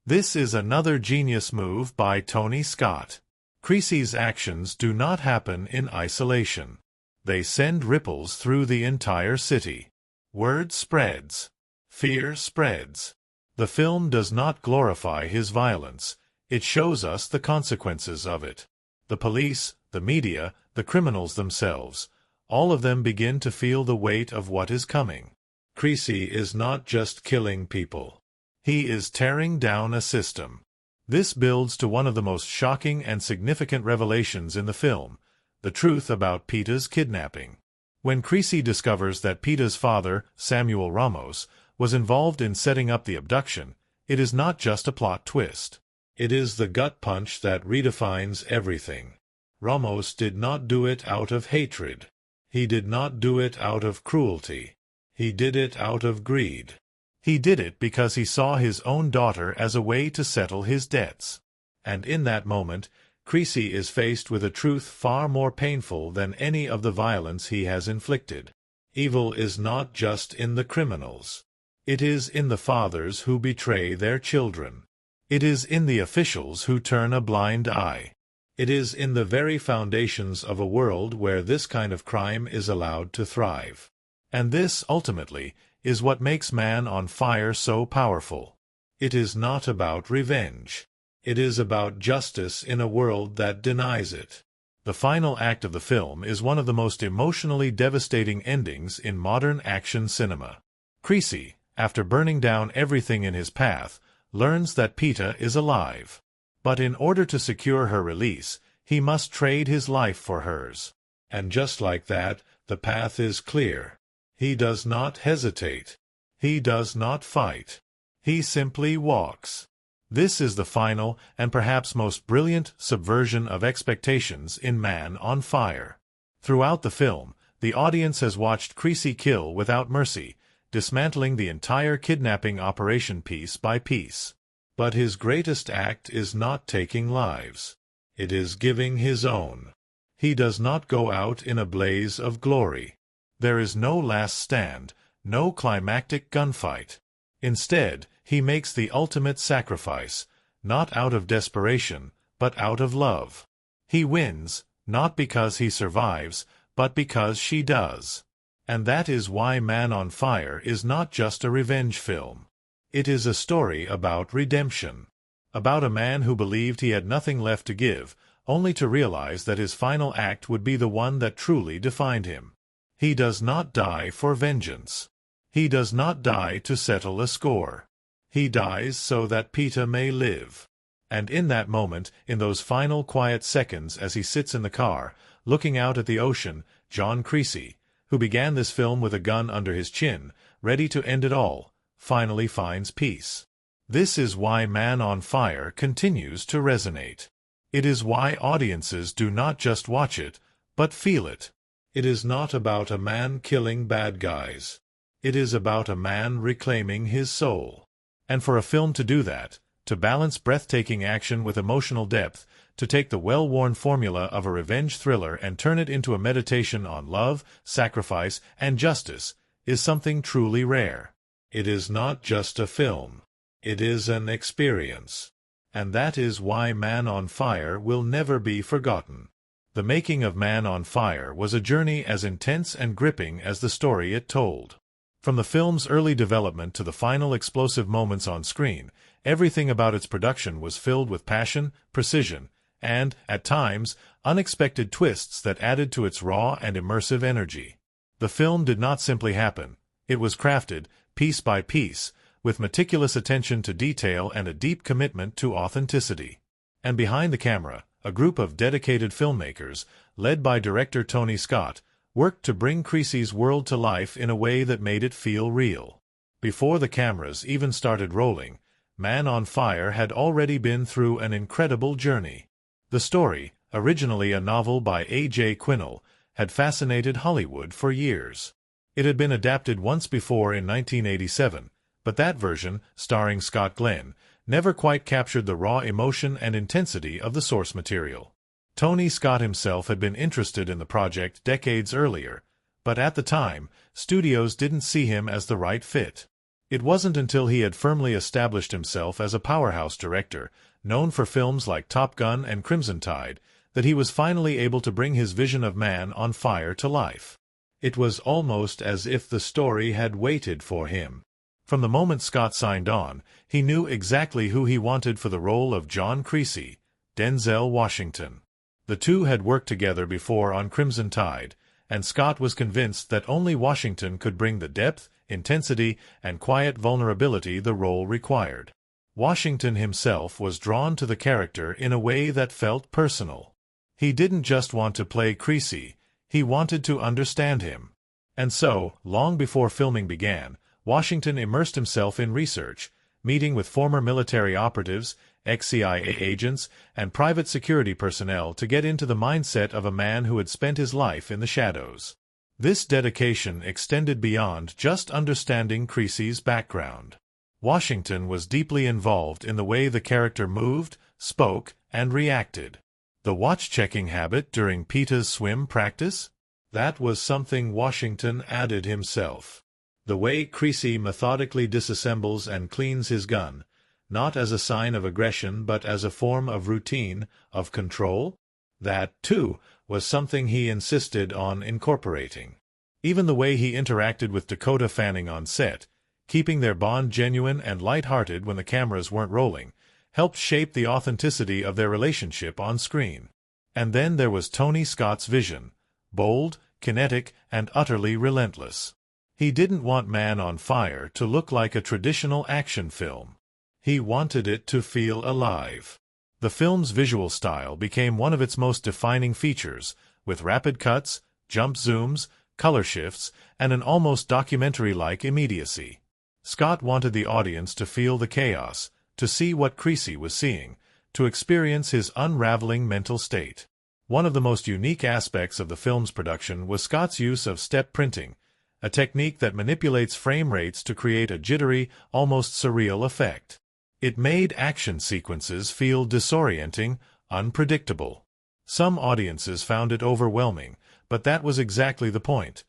This is another genius move by Tony Scott. Creasy's actions do not happen in isolation. They send ripples through the entire city. Word spreads. Fear spreads. The film does not glorify his violence. It shows us the consequences of it. The police, the media, the criminals themselves, all of them begin to feel the weight of what is coming. Creasy is not just killing people. He is tearing down a system. This builds to one of the most shocking and significant revelations in the film, the truth about Peeta's kidnapping. When Creasy discovers that Peeta's father, Samuel Ramos, was involved in setting up the abduction, it is not just a plot twist. It is the gut punch that redefines everything. Ramos did not do it out of hatred. He did not do it out of cruelty. He did it out of greed. He did it because he saw his own daughter as a way to settle his debts. And in that moment, Creasy is faced with a truth far more painful than any of the violence he has inflicted. Evil is not just in the criminals. It is in the fathers who betray their children. It is in the officials who turn a blind eye. It is in the very foundations of a world where this kind of crime is allowed to thrive. And this, ultimately, is what makes Man on Fire so powerful. It is not about revenge. It is about justice in a world that denies it. The final act of the film is one of the most emotionally devastating endings in modern action cinema. Creasy, after burning down everything in his path, learns that Peeta is alive. But in order to secure her release, he must trade his life for hers. And just like that, the path is clear. He does not hesitate. He does not fight. He simply walks. This is the final and perhaps most brilliant subversion of expectations in Man on Fire. Throughout the film, the audience has watched Creasy kill without mercy, dismantling the entire kidnapping operation piece by piece. But his greatest act is not taking lives. It is giving his own. He does not go out in a blaze of glory. There is no last stand, no climactic gunfight. Instead, he makes the ultimate sacrifice, not out of desperation, but out of love. He wins, not because he survives, but because she does. And that is why Man on Fire is not just a revenge film. It is a story about redemption. About a man who believed he had nothing left to give, only to realize that his final act would be the one that truly defined him. He does not die for vengeance. He does not die to settle a score. He dies so that Peter may live. And in that moment, in those final quiet seconds as he sits in the car, looking out at the ocean, John Creasy, who began this film with a gun under his chin, ready to end it all, finally finds peace. This is why Man on Fire continues to resonate. It is why audiences do not just watch it, but feel it. It is not about a man killing bad guys. It is about a man reclaiming his soul. And for a film to do that, to balance breathtaking action with emotional depth, to take the well-worn formula of a revenge thriller and turn it into a meditation on love, sacrifice, and justice, is something truly rare. It is not just a film. It is an experience. And that is why Man on Fire will never be forgotten. The making of Man on Fire was a journey as intense and gripping as the story it told. From the film's early development to the final explosive moments on screen, everything about its production was filled with passion, precision, and, at times, unexpected twists that added to its raw and immersive energy. The film did not simply happen. It was crafted, piece by piece, with meticulous attention to detail and a deep commitment to authenticity. And behind the camera, a group of dedicated filmmakers, led by director Tony Scott, worked to bring Creasy's world to life in a way that made it feel real. Before the cameras even started rolling, Man on Fire had already been through an incredible journey. The story, originally a novel by A.J. Quinnell, had fascinated Hollywood for years. It had been adapted once before in 1987, but that version, starring Scott Glenn, never quite captured the raw emotion and intensity of the source material. Tony Scott himself had been interested in the project decades earlier, but at the time, studios didn't see him as the right fit. It wasn't until he had firmly established himself as a powerhouse director, known for films like Top Gun and Crimson Tide, that he was finally able to bring his vision of Man on Fire to life. It was almost as if the story had waited for him. From the moment Scott signed on, he knew exactly who he wanted for the role of John Creasy, Denzel Washington. The two had worked together before on Crimson Tide, and Scott was convinced that only Washington could bring the depth, intensity, and quiet vulnerability the role required. Washington himself was drawn to the character in a way that felt personal. He didn't just want to play Creasy, he wanted to understand him. And so, long before filming began, Washington immersed himself in research, meeting with former military operatives, ex-CIA agents, and private security personnel to get into the mindset of a man who had spent his life in the shadows. This dedication extended beyond just understanding Creasy's background. Washington was deeply involved in the way the character moved, spoke, and reacted. The watch-checking habit during Peter's swim practice? That was something Washington added himself. The way Creasy methodically disassembles and cleans his gun, not as a sign of aggression but as a form of routine, of control? That, too, was something he insisted on incorporating. Even the way he interacted with Dakota Fanning on set, keeping their bond genuine and light-hearted when the cameras weren't rolling, helped shape the authenticity of their relationship on screen. And then there was Tony Scott's vision, bold, kinetic, and utterly relentless. He didn't want Man on Fire to look like a traditional action film. He wanted it to feel alive. The film's visual style became one of its most defining features, with rapid cuts, jump zooms, color shifts, and an almost documentary-like immediacy. Scott wanted the audience to feel the chaos, to see what Creasy was seeing, to experience his unraveling mental state. One of the most unique aspects of the film's production was Scott's use of step printing, a technique that manipulates frame rates to create a jittery, almost surreal effect. It made action sequences feel disorienting, unpredictable. Some audiences found it overwhelming, but that was exactly the point.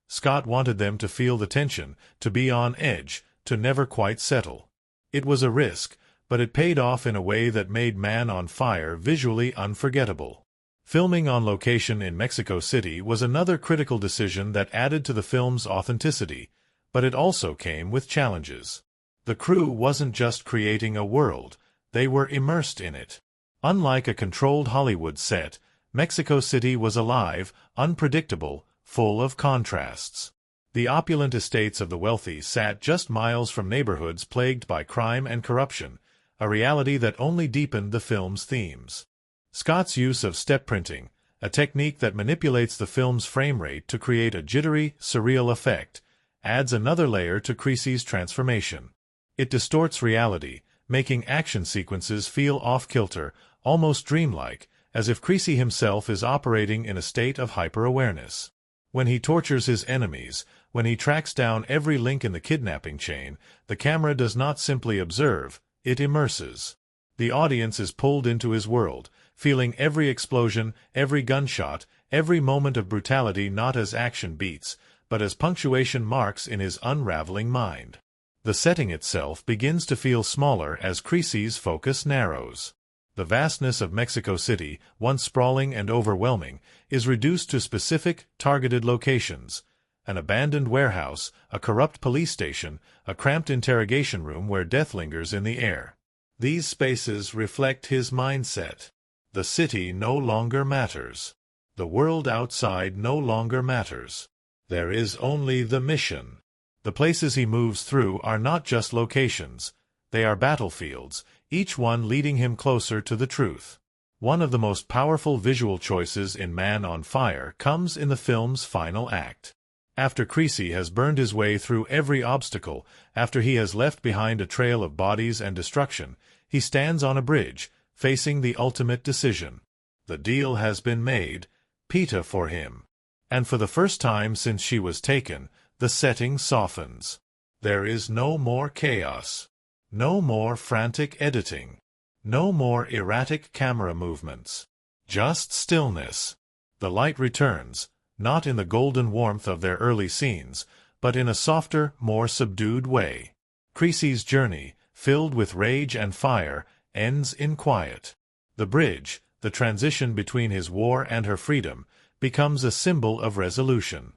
Scott wanted them to feel the tension, to be on edge, to never quite settle. It was a risk, but it paid off in a way that made Man on Fire visually unforgettable. Filming on location in Mexico City was another critical decision that added to the film's authenticity, but it also came with challenges. The crew wasn't just creating a world, they were immersed in it. Unlike a controlled Hollywood set, Mexico City was alive, unpredictable, full of contrasts. The opulent estates of the wealthy sat just miles from neighborhoods plagued by crime and corruption, a reality that only deepened the film's themes. Scott's use of step printing, a technique that manipulates the film's frame rate to create a jittery, surreal effect, adds another layer to Creasy's transformation. It distorts reality, making action sequences feel off-kilter, almost dreamlike, as if Creasy himself is operating in a state of hyper-awareness. When he tortures his enemies, when he tracks down every link in the kidnapping chain, the camera does not simply observe, it immerses. The audience is pulled into his world, feeling every explosion, every gunshot, every moment of brutality not as action beats, but as punctuation marks in his unraveling mind. The setting itself begins to feel smaller as Creasy's focus narrows. The vastness of Mexico City, once sprawling and overwhelming, is reduced to specific, targeted locations: an abandoned warehouse, a corrupt police station, a cramped interrogation room where death lingers in the air. These spaces reflect his mindset. The city no longer matters. The world outside no longer matters. There is only the mission. The places he moves through are not just locations. They are battlefields, each one leading him closer to the truth. One of the most powerful visual choices in Man on Fire comes in the film's final act. After Creasy has burned his way through every obstacle, after he has left behind a trail of bodies and destruction, he stands on a bridge, facing the ultimate decision. The deal has been made, Peta for him. And for the first time since she was taken, the setting softens. There is no more chaos. No more frantic editing. No more erratic camera movements. Just stillness. The light returns, not in the golden warmth of their early scenes, but in a softer, more subdued way. Creasy's journey, filled with rage and fire, ends in quiet. The bridge, the transition between his war and her freedom, becomes a symbol of resolution.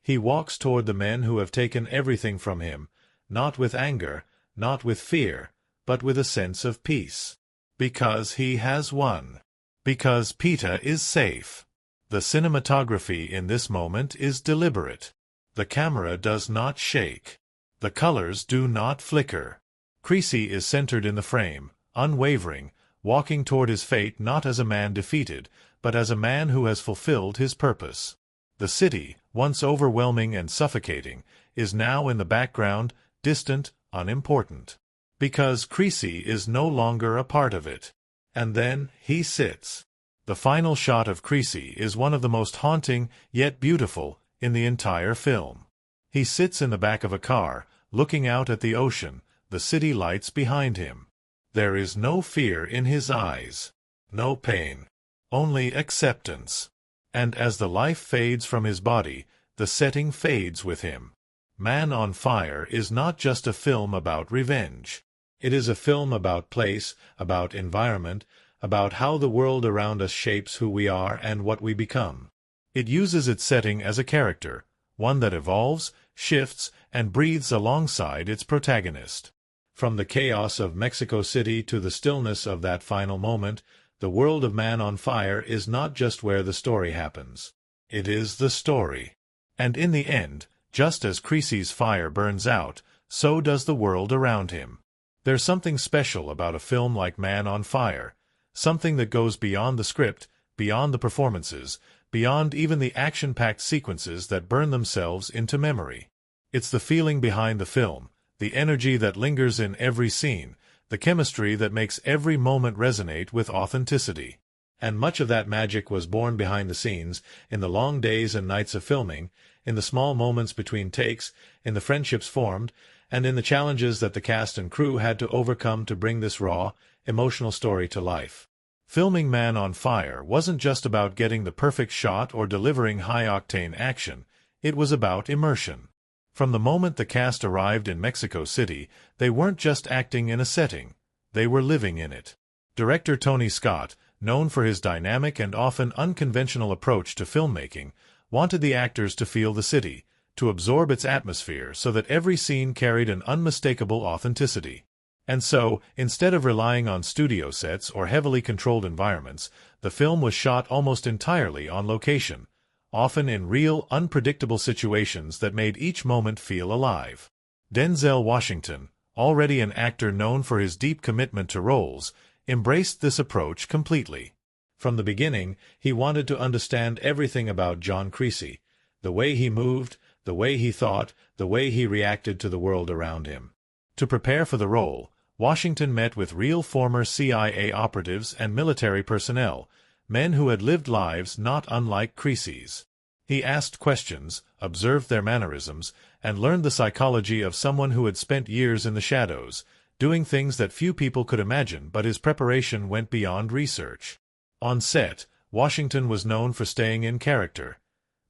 He walks toward the men who have taken everything from him, not with anger, not with fear, but with a sense of peace. Because he has won. Because Peta is safe. The cinematography in this moment is deliberate. The camera does not shake. The colors do not flicker. Creasy is centered in the frame, unwavering, walking toward his fate not as a man defeated, but as a man who has fulfilled his purpose. The city, once overwhelming and suffocating, is now in the background, distant, unimportant. Because Creasy is no longer a part of it. And then he sits. The final shot of Creasy is one of the most haunting, yet beautiful, in the entire film. He sits in the back of a car, looking out at the ocean, the city lights behind him. There is no fear in his eyes. No pain. Only acceptance. And as the life fades from his body, the setting fades with him. Man on Fire is not just a film about revenge. It is a film about place, about environment, about how the world around us shapes who we are and what we become. It uses its setting as a character, one that evolves, shifts, and breathes alongside its protagonist. From the chaos of Mexico City to the stillness of that final moment, the world of Man on Fire is not just where the story happens. It is the story. And in the end, just as Creasy's fire burns out, so does the world around him. There's something special about a film like Man on Fire, something that goes beyond the script, beyond the performances, beyond even the action-packed sequences that burn themselves into memory. It's the feeling behind the film, the energy that lingers in every scene, the chemistry that makes every moment resonate with authenticity. And much of that magic was born behind the scenes, in the long days and nights of filming, in the small moments between takes, in the friendships formed, and in the challenges that the cast and crew had to overcome to bring this raw, emotional story to life. Filming Man on Fire wasn't just about getting the perfect shot or delivering high-octane action, it was about immersion. From the moment the cast arrived in Mexico City, they weren't just acting in a setting, they were living in it. Director Tony Scott, known for his dynamic and often unconventional approach to filmmaking, wanted the actors to feel the city, to absorb its atmosphere so that every scene carried an unmistakable authenticity. And so, instead of relying on studio sets or heavily controlled environments, the film was shot almost entirely on location, often in real, unpredictable situations that made each moment feel alive. Denzel Washington, already an actor known for his deep commitment to roles, embraced this approach completely. From the beginning, he wanted to understand everything about John Creasy, the way he moved, the way he thought, the way he reacted to the world around him. To prepare for the role, Washington met with real former CIA operatives and military personnel, men who had lived lives not unlike Creasy's. He asked questions, observed their mannerisms, and learned the psychology of someone who had spent years in the shadows, doing things that few people could imagine, but his preparation went beyond research. On set, Washington was known for staying in character.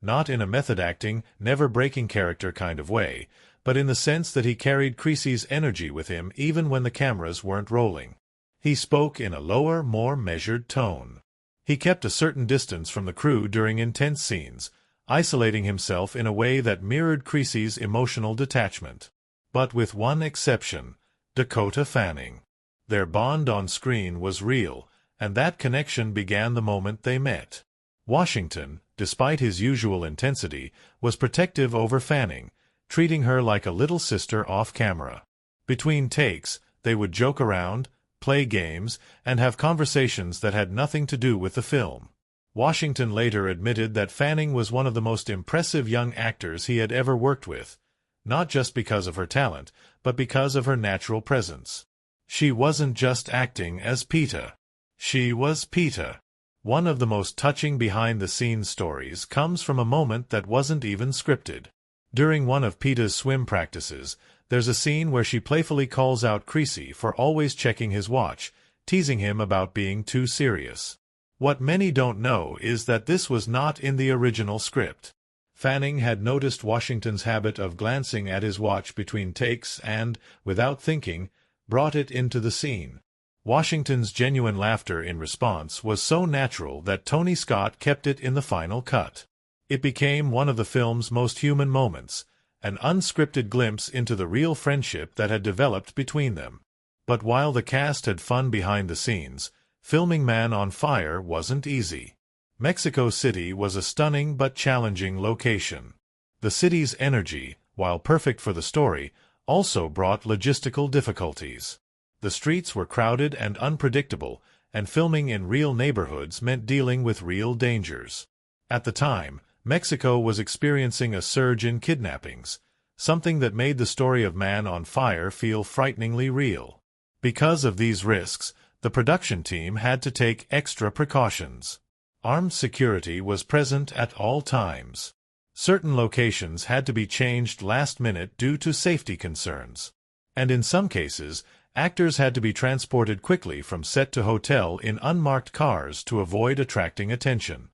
Not in a method-acting, never-breaking character kind of way, but in the sense that he carried Creasy's energy with him even when the cameras weren't rolling. He spoke in a lower, more measured tone. He kept a certain distance from the crew during intense scenes, isolating himself in a way that mirrored Creasy's emotional detachment. But with one exception, Dakota Fanning. Their bond on screen was real, and that connection began the moment they met. Washington, despite his usual intensity, was protective over Fanning, treating her like a little sister off-camera. Between takes, they would joke around, play games, and have conversations that had nothing to do with the film. Washington later admitted that Fanning was one of the most impressive young actors he had ever worked with, not just because of her talent, but because of her natural presence. She wasn't just acting as Peta. She was Peta. One of the most touching behind-the-scenes stories comes from a moment that wasn't even scripted. During one of Peta's swim practices, there's a scene where she playfully calls out Creasy for always checking his watch, teasing him about being too serious. What many don't know is that this was not in the original script. Fanning had noticed Washington's habit of glancing at his watch between takes and, without thinking, brought it into the scene. Washington's genuine laughter in response was so natural that Tony Scott kept it in the final cut. It became one of the film's most human moments, an unscripted glimpse into the real friendship that had developed between them. But while the cast had fun behind the scenes, filming Man on Fire wasn't easy. Mexico City was a stunning but challenging location. The city's energy, while perfect for the story, also brought logistical difficulties. The streets were crowded and unpredictable, and filming in real neighborhoods meant dealing with real dangers. At the time, Mexico was experiencing a surge in kidnappings, something that made the story of Man on Fire feel frighteningly real. Because of these risks, the production team had to take extra precautions. Armed security was present at all times. Certain locations had to be changed last minute due to safety concerns. And in some cases, actors had to be transported quickly from set to hotel in unmarked cars to avoid attracting attention.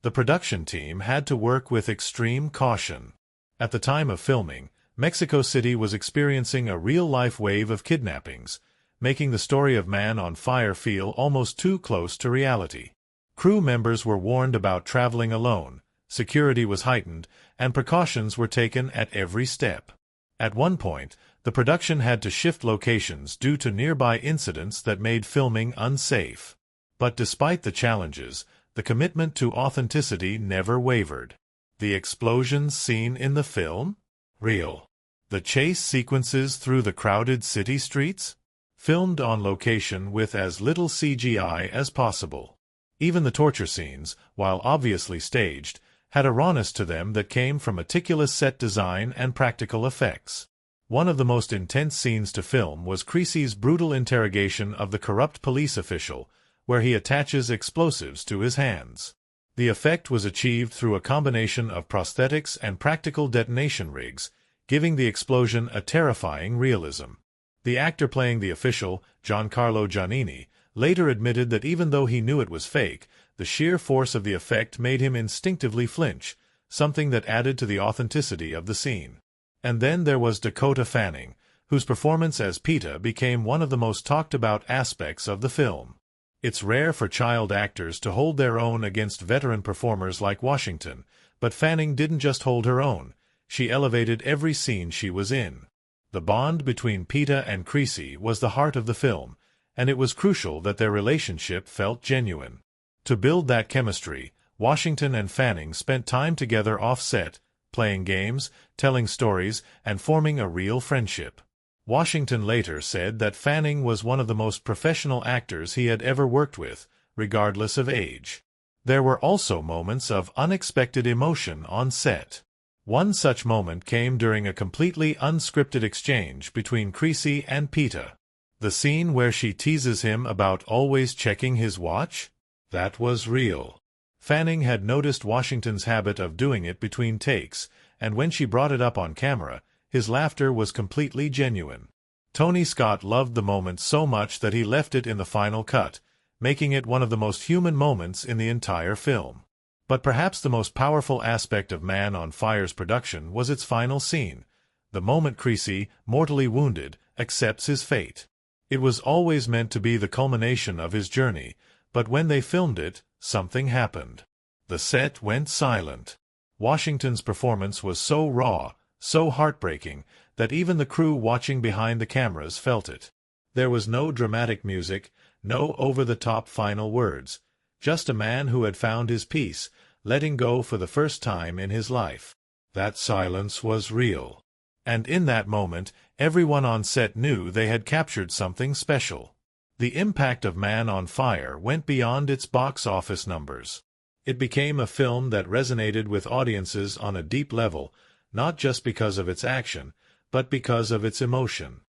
The production team had to work with extreme caution. At the time of filming, Mexico City was experiencing a real-life wave of kidnappings, making the story of Man on Fire feel almost too close to reality. Crew members were warned about traveling alone, security was heightened, and precautions were taken at every step. At one point, the production had to shift locations due to nearby incidents that made filming unsafe. But despite the challenges, the commitment to authenticity never wavered. The explosions seen in the film? Real. The chase sequences through the crowded city streets? Filmed on location with as little CGI as possible. Even the torture scenes, while obviously staged, had a rawness to them that came from meticulous set design and practical effects. One of the most intense scenes to film was Creasy's brutal interrogation of the corrupt police official, where he attaches explosives to his hands. The effect was achieved through a combination of prosthetics and practical detonation rigs, giving the explosion a terrifying realism. The actor playing the official, Giancarlo Giannini, later admitted that even though he knew it was fake, the sheer force of the effect made him instinctively flinch, something that added to the authenticity of the scene. And then there was Dakota Fanning, whose performance as Peeta became one of the most talked-about aspects of the film. It's rare for child actors to hold their own against veteran performers like Washington, but Fanning didn't just hold her own, she elevated every scene she was in. The bond between Peeta and Creasy was the heart of the film, and it was crucial that their relationship felt genuine. To build that chemistry, Washington and Fanning spent time together off-set, playing games, telling stories, and forming a real friendship. Washington later said that Fanning was one of the most professional actors he had ever worked with, regardless of age. There were also moments of unexpected emotion on set. One such moment came during a completely unscripted exchange between Creasy and Peeta. The scene where she teases him about always checking his watch? That was real. Fanning had noticed Washington's habit of doing it between takes, and when she brought it up on camera, his laughter was completely genuine. Tony Scott loved the moment so much that he left it in the final cut, making it one of the most human moments in the entire film. But perhaps the most powerful aspect of Man on Fire's production was its final scene, the moment Creasy, mortally wounded, accepts his fate. It was always meant to be the culmination of his journey, but when they filmed it, something happened. The set went silent. Washington's performance was so raw, so heartbreaking, that even the crew watching behind the cameras felt it. There was no dramatic music, no over-the-top final words, just a man who had found his peace, letting go for the first time in his life. That silence was real. And in that moment, everyone on set knew they had captured something special. The impact of Man on Fire went beyond its box office numbers. It became a film that resonated with audiences on a deep level, not just because of its action, but because of its emotion.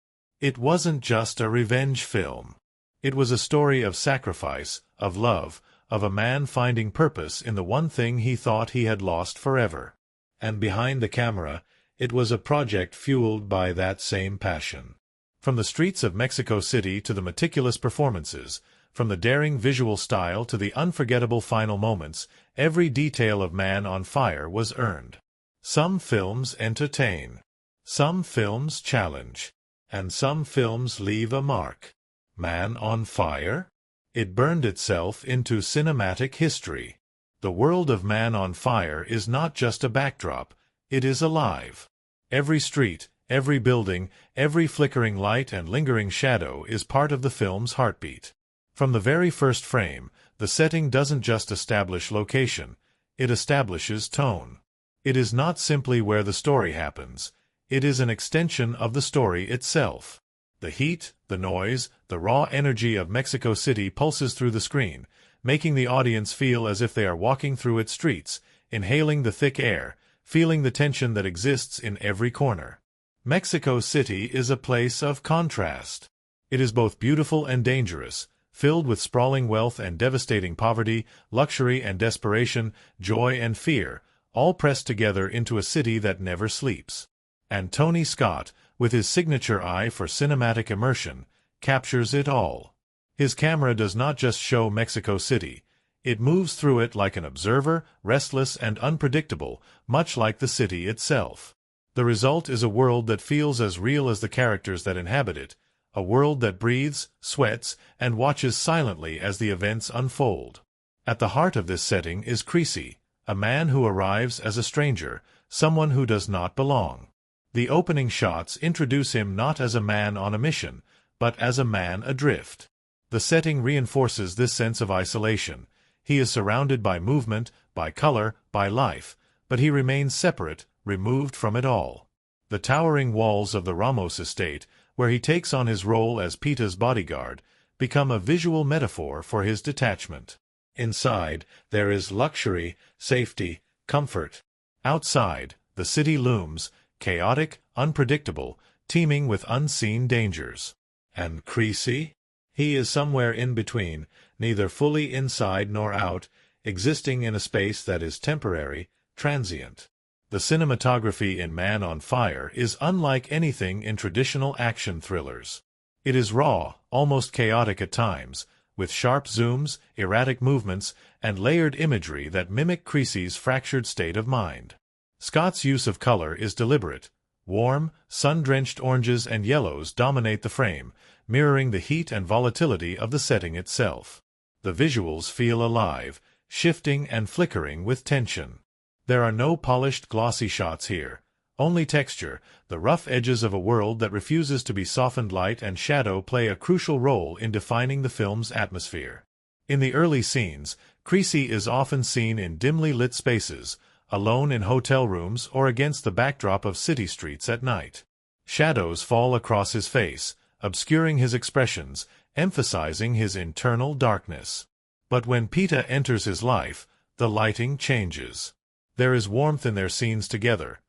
It wasn't just a revenge film. It was a story of sacrifice, of love, of a man finding purpose in the one thing he thought he had lost forever. And behind the camera, it was a project fueled by that same passion. From the streets of Mexico City to the meticulous performances, from the daring visual style to the unforgettable final moments, every detail of Man on Fire was earned. Some films entertain, some films challenge, and some films leave a mark. Man on Fire? It burned itself into cinematic history. The world of Man on Fire is not just a backdrop, it is alive. Every street, every building, every flickering light and lingering shadow is part of the film's heartbeat. From the very first frame, the setting doesn't just establish location, it establishes tone. It is not simply where the story happens, it is an extension of the story itself. The heat, the noise, the raw energy of Mexico City pulses through the screen, making the audience feel as if they are walking through its streets, inhaling the thick air, feeling the tension that exists in every corner. Mexico City is a place of contrast. It is both beautiful and dangerous, filled with sprawling wealth and devastating poverty, luxury and desperation, joy and fear, all pressed together into a city that never sleeps. And Tony Scott, with his signature eye for cinematic immersion, captures it all. His camera does not just show Mexico City, it moves through it like an observer, restless and unpredictable, much like the city itself. The result is a world that feels as real as the characters that inhabit it, a world that breathes, sweats, and watches silently as the events unfold. At the heart of this setting is Creasy, a man who arrives as a stranger, someone who does not belong. The opening shots introduce him not as a man on a mission, but as a man adrift. The setting reinforces this sense of isolation. He is surrounded by movement, by color, by life, but he remains separate, removed from it all. The towering walls of the Ramos estate, where he takes on his role as Peeta's bodyguard, become a visual metaphor for his detachment. Inside, there is luxury, safety, comfort. Outside, the city looms, chaotic, unpredictable, teeming with unseen dangers. And Creasy? He is somewhere in between, neither fully inside nor out, existing in a space that is temporary, transient. The cinematography in Man on Fire is unlike anything in traditional action thrillers. It is raw, almost chaotic at times, with sharp zooms, erratic movements, and layered imagery that mimic Creasy's fractured state of mind. Scott's use of color is deliberate. Warm, sun-drenched oranges and yellows dominate the frame, mirroring the heat and volatility of the setting itself. The visuals feel alive, shifting and flickering with tension. There are no polished, glossy shots here. Only texture, the rough edges of a world that refuses to be softened. Light and shadow play a crucial role in defining the film's atmosphere. In the early scenes, Creasy is often seen in dimly lit spaces, alone in hotel rooms or against the backdrop of city streets at night. Shadows fall across his face, obscuring his expressions, emphasizing his internal darkness. But when Peeta enters his life, the lighting changes. There is warmth in their scenes together.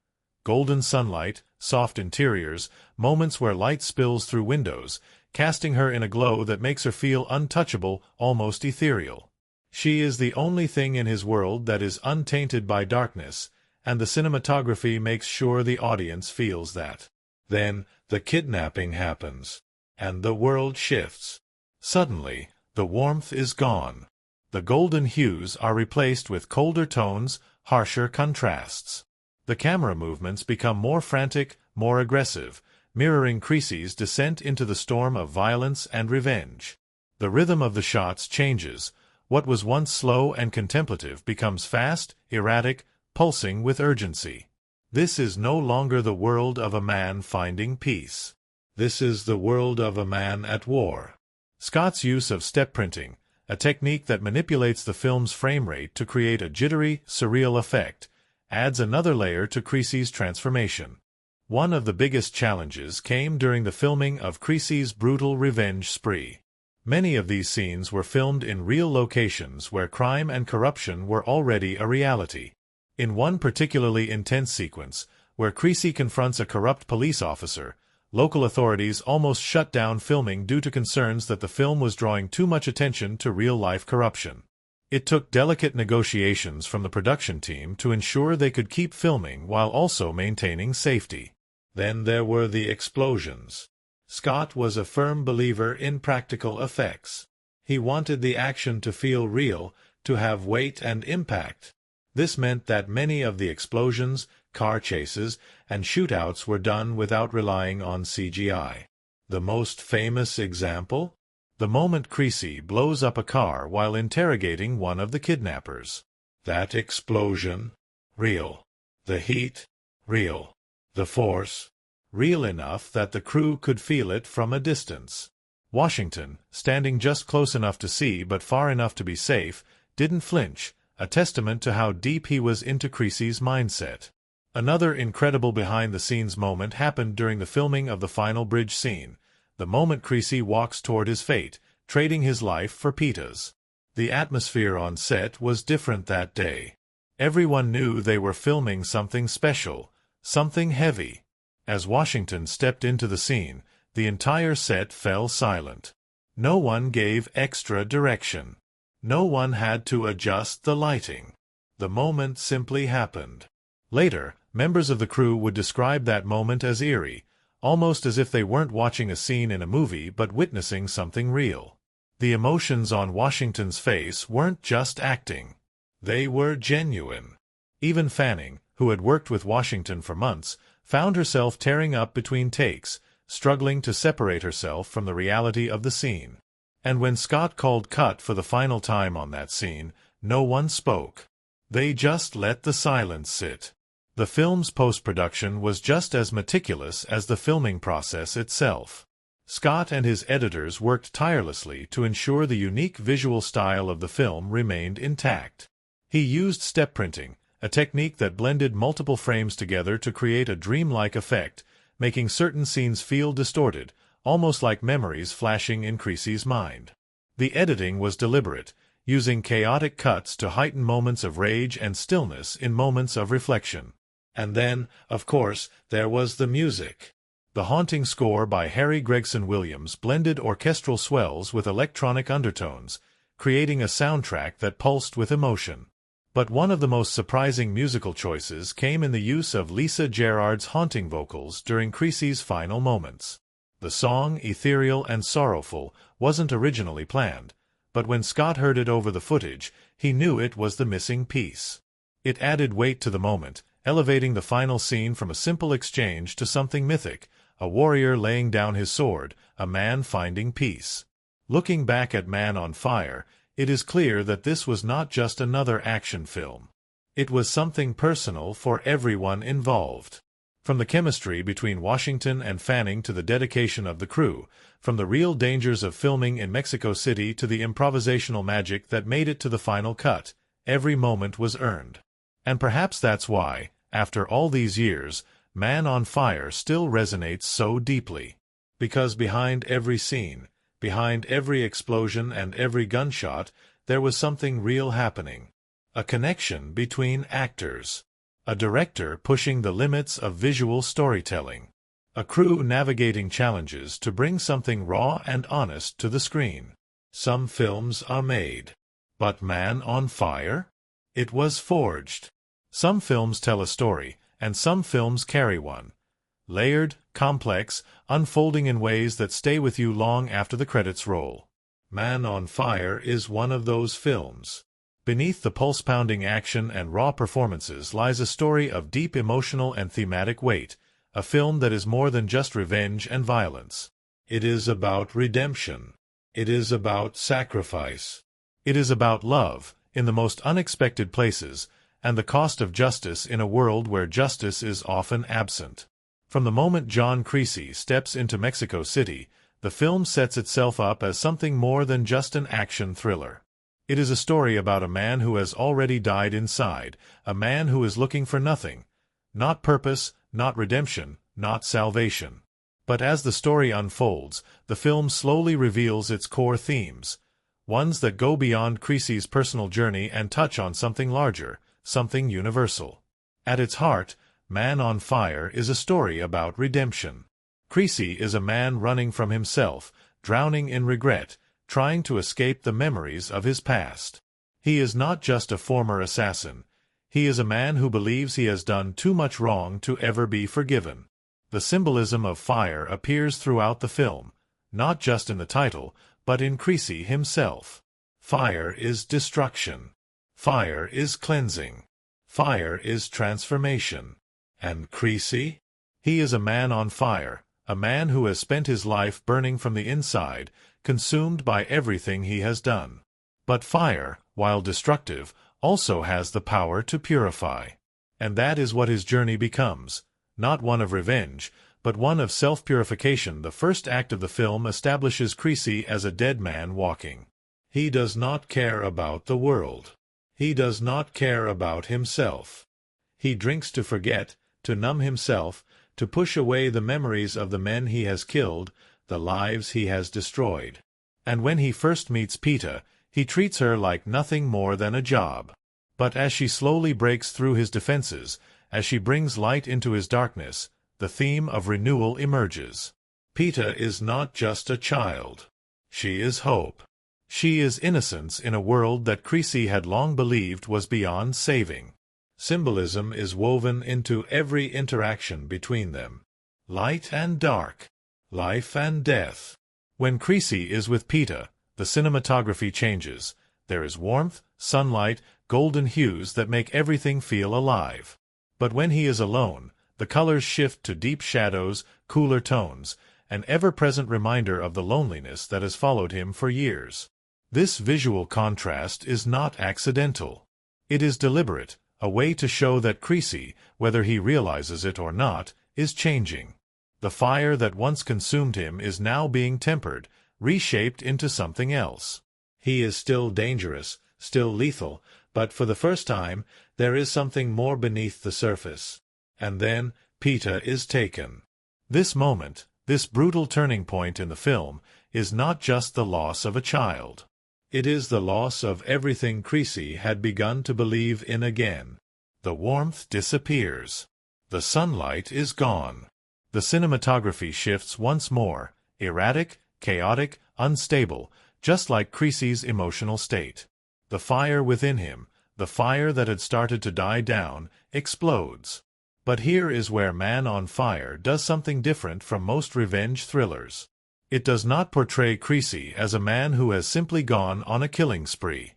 Golden sunlight, soft interiors, moments where light spills through windows, casting her in a glow that makes her feel untouchable, almost ethereal. She is the only thing in his world that is untainted by darkness, and the cinematography makes sure the audience feels that. Then, the kidnapping happens, and the world shifts. Suddenly, the warmth is gone. The golden hues are replaced with colder tones, harsher contrasts. The camera movements become more frantic, more aggressive, mirroring Creasy's descent into the storm of violence and revenge. The rhythm of the shots changes. What was once slow and contemplative becomes fast, erratic, pulsing with urgency. This is no longer the world of a man finding peace. This is the world of a man at war. Scott's use of step printing, a technique that manipulates the film's frame rate to create a jittery, surreal effect, adds another layer to Creasy's transformation. One of the biggest challenges came during the filming of Creasy's brutal revenge spree. Many of these scenes were filmed in real locations where crime and corruption were already a reality. In one particularly intense sequence, where Creasy confronts a corrupt police officer, local authorities almost shut down filming due to concerns that the film was drawing too much attention to real-life corruption. It took delicate negotiations from the production team to ensure they could keep filming while also maintaining safety. Then there were the explosions. Scott was a firm believer in practical effects. He wanted the action to feel real, to have weight and impact. This meant that many of the explosions, car chases, and shootouts were done without relying on CGI. The most famous example? The moment Creasy blows up a car while interrogating one of the kidnappers. That explosion? Real. The heat? Real. The force? Real enough that the crew could feel it from a distance. Washington, standing just close enough to see but far enough to be safe, didn't flinch, a testament to how deep he was into Creasy's mindset. Another incredible behind-the-scenes moment happened during the filming of the final bridge scene, the moment Creasy walks toward his fate, trading his life for Peeta's. The atmosphere on set was different that day. Everyone knew they were filming something special, something heavy. As Washington stepped into the scene, the entire set fell silent. No one gave extra direction. No one had to adjust the lighting. The moment simply happened. Later, members of the crew would describe that moment as eerie, almost as if they weren't watching a scene in a movie but witnessing something real. The emotions on Washington's face weren't just acting. They were genuine. Even Fanning, who had worked with Washington for months, found herself tearing up between takes, struggling to separate herself from the reality of the scene. And when Scott called cut for the final time on that scene, no one spoke. They just let the silence sit. The film's post-production was just as meticulous as the filming process itself. Scott and his editors worked tirelessly to ensure the unique visual style of the film remained intact. He used step printing, a technique that blended multiple frames together to create a dreamlike effect, making certain scenes feel distorted, almost like memories flashing in Creasy's mind. The editing was deliberate, using chaotic cuts to heighten moments of rage and stillness in moments of reflection. And then, of course, there was the music. The haunting score by Harry Gregson Williams blended orchestral swells with electronic undertones, creating a soundtrack that pulsed with emotion. But one of the most surprising musical choices came in the use of Lisa Gerrard's haunting vocals during Creasy's final moments. The song, ethereal and sorrowful, wasn't originally planned, But when Scott heard it over the footage, he knew it was the missing piece. It added weight to the moment, elevating the final scene from a simple exchange to something mythic, a warrior laying down his sword, a man finding peace. Looking back at Man on Fire, it is clear that this was not just another action film. It was something personal for everyone involved. From the chemistry between Washington and Fanning to the dedication of the crew, from the real dangers of filming in Mexico City to the improvisational magic that made it to the final cut, every moment was earned. And perhaps that's why, after all these years, Man on Fire still resonates so deeply. Because behind every scene, behind every explosion and every gunshot, there was something real happening. A connection between actors. A director pushing the limits of visual storytelling. A crew navigating challenges to bring something raw and honest to the screen. Some films are made. But Man on Fire? It was forged. Some films tell a story, and some films carry one. Layered, complex, unfolding in ways that stay with you long after the credits roll. Man on Fire is one of those films. Beneath the pulse-pounding action and raw performances lies a story of deep emotional and thematic weight, a film that is more than just revenge and violence. It is about redemption. It is about sacrifice. It is about love, in the most unexpected places, and the cost of justice in a world where justice is often absent. From the moment John Creasy steps into Mexico City, the film sets itself up as something more than just an action thriller. It is a story about a man who has already died inside, a man who is looking for nothing. Not purpose, not redemption, not salvation. But as the story unfolds, the film slowly reveals its core themes, ones that go beyond Creasy's personal journey and touch on something larger, something universal. At its heart, Man on Fire is a story about redemption. Creasy is a man running from himself, drowning in regret, trying to escape the memories of his past. He is not just a former assassin. He is a man who believes he has done too much wrong to ever be forgiven. The symbolism of fire appears throughout the film, not just in the title, but in Creasy himself. Fire is destruction. Fire is cleansing. Fire is transformation. And Creasy? He is a man on fire, a man who has spent his life burning from the inside, consumed by everything he has done. But fire, while destructive, also has the power to purify. And that is what his journey becomes, not one of revenge, but one of self-purification. The first act of the film establishes Creasy as a dead man walking. He does not care about the world. He does not care about himself. He drinks to forget, to numb himself, to push away the memories of the men he has killed, the lives he has destroyed. And when he first meets Peta, he treats her like nothing more than a job. But as she slowly breaks through his defenses, as she brings light into his darkness, the theme of renewal emerges. Peta is not just a child. She is hope. She is innocence in a world that Creasy had long believed was beyond saving. Symbolism is woven into every interaction between them. Light and dark. Life and death. When Creasy is with Peta, the cinematography changes. There is warmth, sunlight, golden hues that make everything feel alive. But when he is alone, the colors shift to deep shadows, cooler tones, an ever-present reminder of the loneliness that has followed him for years. This visual contrast is not accidental. It is deliberate, a way to show that Creasy, whether he realizes it or not, is changing. The fire that once consumed him is now being tempered, reshaped into something else. He is still dangerous, still lethal, but for the first time, there is something more beneath the surface. And then, Peta is taken. This moment, this brutal turning point in the film, is not just the loss of a child. It is the loss of everything Creasy had begun to believe in again. The warmth disappears. The sunlight is gone. The cinematography shifts once more, erratic, chaotic, unstable, just like Creasy's emotional state. The fire within him, the fire that had started to die down, explodes. But here is where Man on Fire does something different from most revenge thrillers. It does not portray Creasy as a man who has simply gone on a killing spree.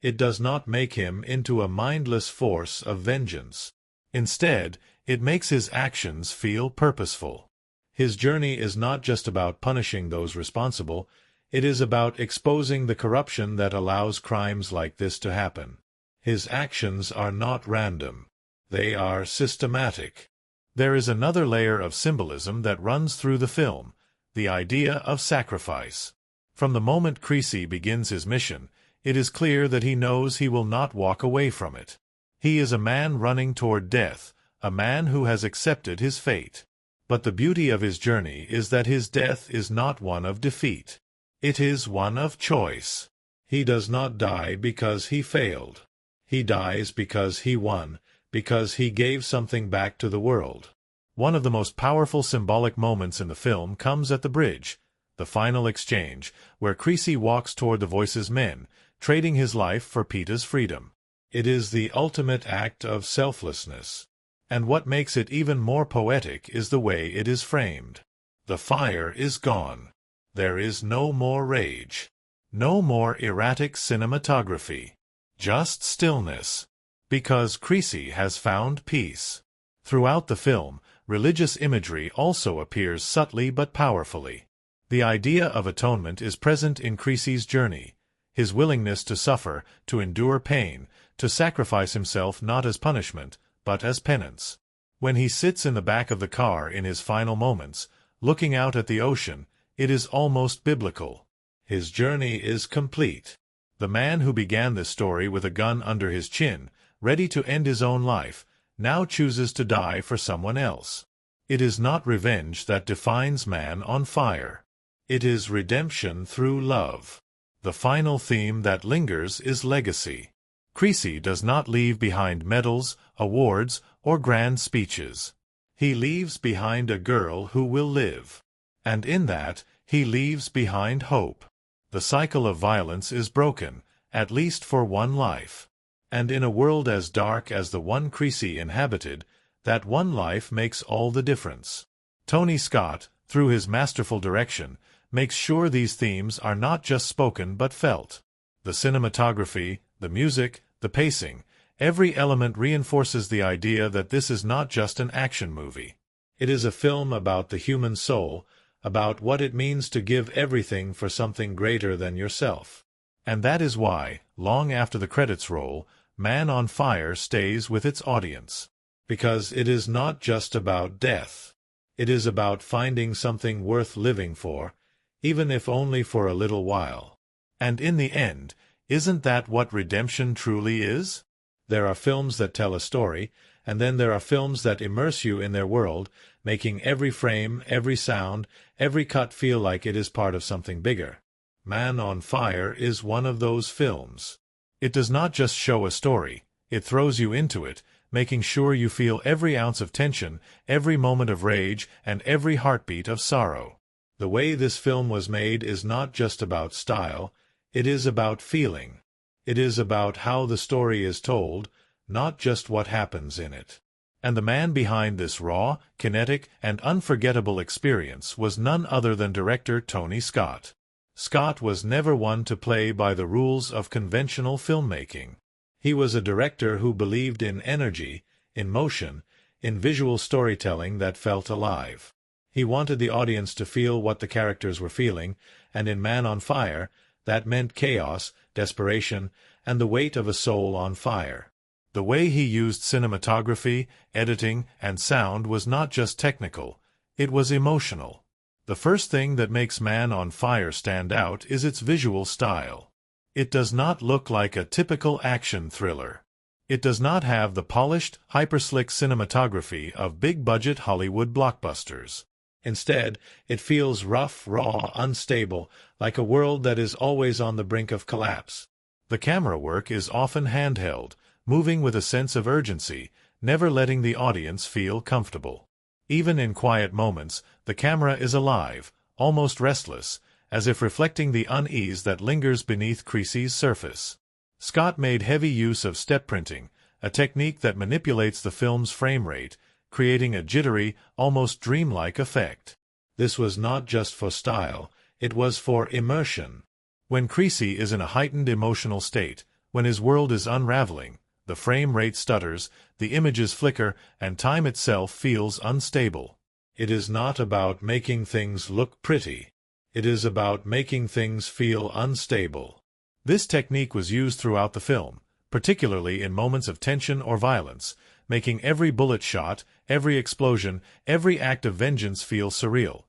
It does not make him into a mindless force of vengeance. Instead, it makes his actions feel purposeful. His journey is not just about punishing those responsible, it is about exposing the corruption that allows crimes like this to happen. His actions are not random. They are systematic. There is another layer of symbolism that runs through the film, the idea of sacrifice. From the moment Creasy begins his mission, it is clear that he knows he will not walk away from it. He is a man running toward death, a man who has accepted his fate. But the beauty of his journey is that his death is not one of defeat. It is one of choice. He does not die because he failed. He dies because he won, because he gave something back to the world. One of the most powerful symbolic moments in the film comes at the bridge, the final exchange, where Creasy walks toward the Voice's men, trading his life for Peeta's freedom. It is the ultimate act of selflessness. And what makes it even more poetic is the way it is framed. The fire is gone. There is no more rage. No more erratic cinematography. Just stillness. Because Creasy has found peace. Throughout the film, religious imagery also appears subtly but powerfully. The idea of atonement is present in Creasy's journey, his willingness to suffer, to endure pain, to sacrifice himself not as punishment, but as penance. When he sits in the back of the car in his final moments, looking out at the ocean, it is almost biblical. His journey is complete. The man who began this story with a gun under his chin, ready to end his own life, now chooses to die for someone else. It is not revenge that defines Man on Fire. It is redemption through love. The final theme that lingers is legacy. Creasy does not leave behind medals, awards, or grand speeches. He leaves behind a girl who will live. And in that, he leaves behind hope. The cycle of violence is broken, at least for one life. And in a world as dark as the one Creasy inhabited, that one life makes all the difference. Tony Scott, through his masterful direction, makes sure these themes are not just spoken but felt. The cinematography, the music, the pacing, every element reinforces the idea that this is not just an action movie. It is a film about the human soul, about what it means to give everything for something greater than yourself. And that is why, long after the credits roll, Man on Fire stays with its audience. Because it is not just about death. It is about finding something worth living for, even if only for a little while. And in the end, isn't that what redemption truly is? There are films that tell a story, and then there are films that immerse you in their world, making every frame, every sound, every cut feel like it is part of something bigger. Man on Fire is one of those films. It does not just show a story, it throws you into it, making sure you feel every ounce of tension, every moment of rage, and every heartbeat of sorrow. The way this film was made is not just about style, it is about feeling. It is about how the story is told, not just what happens in it. And the man behind this raw, kinetic, and unforgettable experience was none other than director Tony Scott. Scott was never one to play by the rules of conventional filmmaking. He was a director who believed in energy, in motion, in visual storytelling that felt alive. He wanted the audience to feel what the characters were feeling, and in Man on Fire, that meant chaos, desperation, and the weight of a soul on fire. The way he used cinematography, editing, and sound was not just technical, it was emotional. The first thing that makes Man on Fire stand out is its visual style. It does not look like a typical action thriller. It does not have the polished, hyperslick cinematography of big-budget Hollywood blockbusters. Instead, it feels rough, raw, unstable, like a world that is always on the brink of collapse. The camera work is often handheld, moving with a sense of urgency, never letting the audience feel comfortable. Even in quiet moments, the camera is alive, almost restless, as if reflecting the unease that lingers beneath Creasy's surface. Scott made heavy use of step printing, a technique that manipulates the film's frame rate, creating a jittery, almost dreamlike effect. This was not just for style, It was for immersion. When Creasy is in a heightened emotional state, when his world is unraveling, the frame rate stutters, the images flicker, and time itself feels unstable. It is not about making things look pretty. It is about making things feel unstable. This technique was used throughout the film, particularly in moments of tension or violence, making every bullet shot, every explosion, every act of vengeance feel surreal,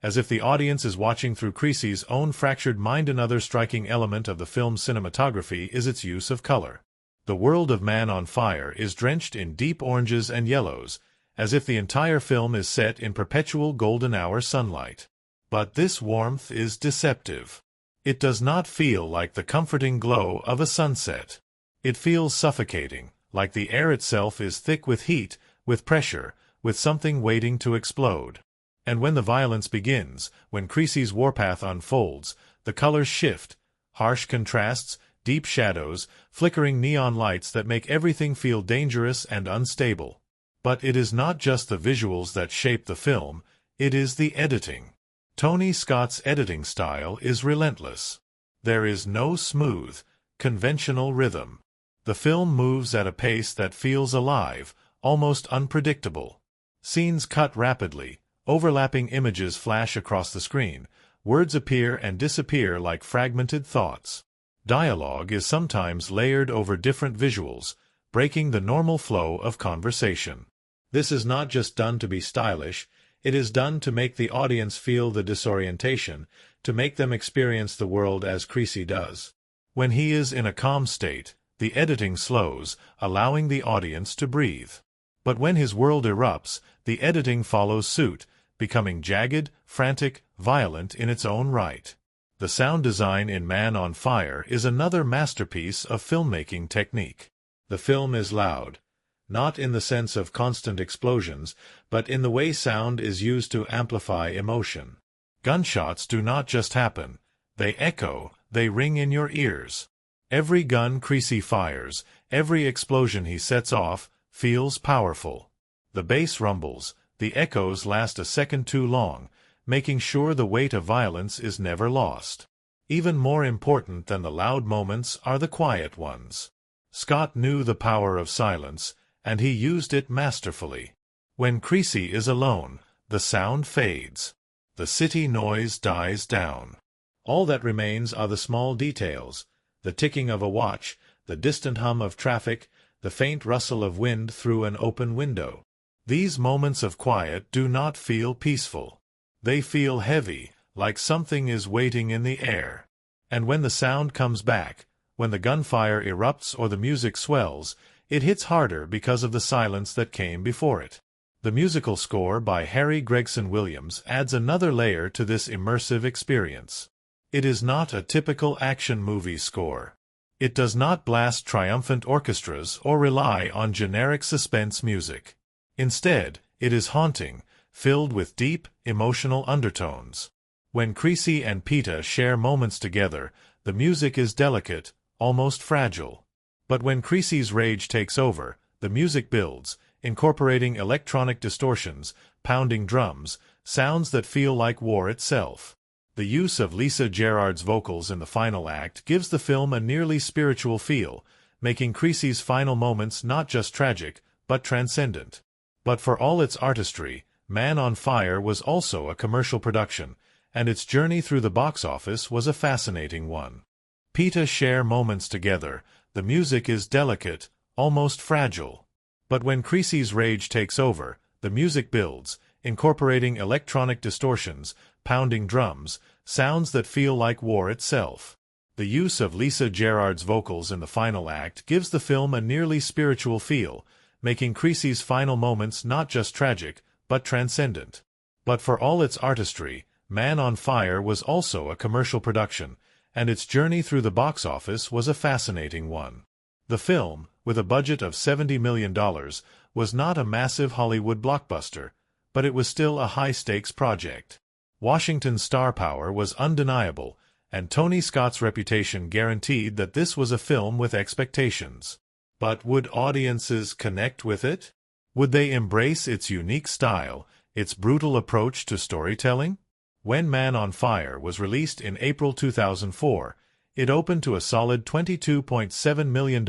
as if the audience is watching through Creasy's own fractured mind. Another striking element of the film's cinematography is its use of color. The world of Man on Fire is drenched in deep oranges and yellows, as if the entire film is set in perpetual golden hour sunlight. But this warmth is deceptive. It does not feel like the comforting glow of a sunset. It feels suffocating, like the air itself is thick with heat, with pressure, with something waiting to explode. And when the violence begins, when Creasy's warpath unfolds, the colors shift, harsh contrasts, deep shadows, flickering neon lights that make everything feel dangerous and unstable. But it is not just the visuals that shape the film, it is the editing. Tony Scott's editing style is relentless. There is no smooth, conventional rhythm. The film moves at a pace that feels alive, almost unpredictable. Scenes cut rapidly, overlapping images flash across the screen, words appear and disappear like fragmented thoughts. Dialogue is sometimes layered over different visuals, breaking the normal flow of conversation. This is not just done to be stylish, it is done to make the audience feel the disorientation, to make them experience the world as Creasy does. When he is in a calm state, the editing slows, allowing the audience to breathe. But when his world erupts, the editing follows suit, becoming jagged, frantic, violent in its own right. The sound design in Man on Fire is another masterpiece of filmmaking technique. The film is loud, not in the sense of constant explosions, but in the way sound is used to amplify emotion. Gunshots do not just happen, they echo, they ring in your ears. Every gun Creasy fires, every explosion he sets off, feels powerful. The bass rumbles, the echoes last a second too long, making sure the weight of violence is never lost. Even more important than the loud moments are the quiet ones. Scott knew the power of silence, and he used it masterfully. When Creasy is alone, the sound fades. The city noise dies down. All that remains are the small details, the ticking of a watch, the distant hum of traffic, the faint rustle of wind through an open window. These moments of quiet do not feel peaceful. They feel heavy, like something is waiting in the air. And when the sound comes back, when the gunfire erupts or the music swells, it hits harder because of the silence that came before it. The musical score by Harry Gregson Williams adds another layer to this immersive experience. It is not a typical action movie score. It does not blast triumphant orchestras or rely on generic suspense music. Instead, it is haunting, filled with deep, emotional undertones. When Creasy and Peeta share moments together, the music is delicate, almost fragile. But when Creasy's rage takes over, the music builds, incorporating electronic distortions, pounding drums, sounds that feel like war itself. The use of Lisa Gerrard's vocals in the final act gives the film a nearly spiritual feel, making Creasy's final moments not just tragic, but transcendent. But for all its artistry, Man on Fire was also a commercial production, and its journey through the box office was a fascinating one. Peeta share moments together, the music is delicate, almost fragile. But when Creasy's rage takes over, the music builds, incorporating electronic distortions, pounding drums, sounds that feel like war itself. The use of Lisa Gerrard's vocals in the final act gives the film a nearly spiritual feel, making Creasy's final moments not just tragic, but transcendent. But for all its artistry, Man on Fire was also a commercial production, and its journey through the box office was a fascinating one. The film, with a budget of $70 million, was not a massive Hollywood blockbuster, but it was still a high-stakes project. Washington's star power was undeniable, and Tony Scott's reputation guaranteed that this was a film with expectations. But would audiences connect with it? Would they embrace its unique style, its brutal approach to storytelling? When Man on Fire was released in April 2004, it opened to a solid $22.7 million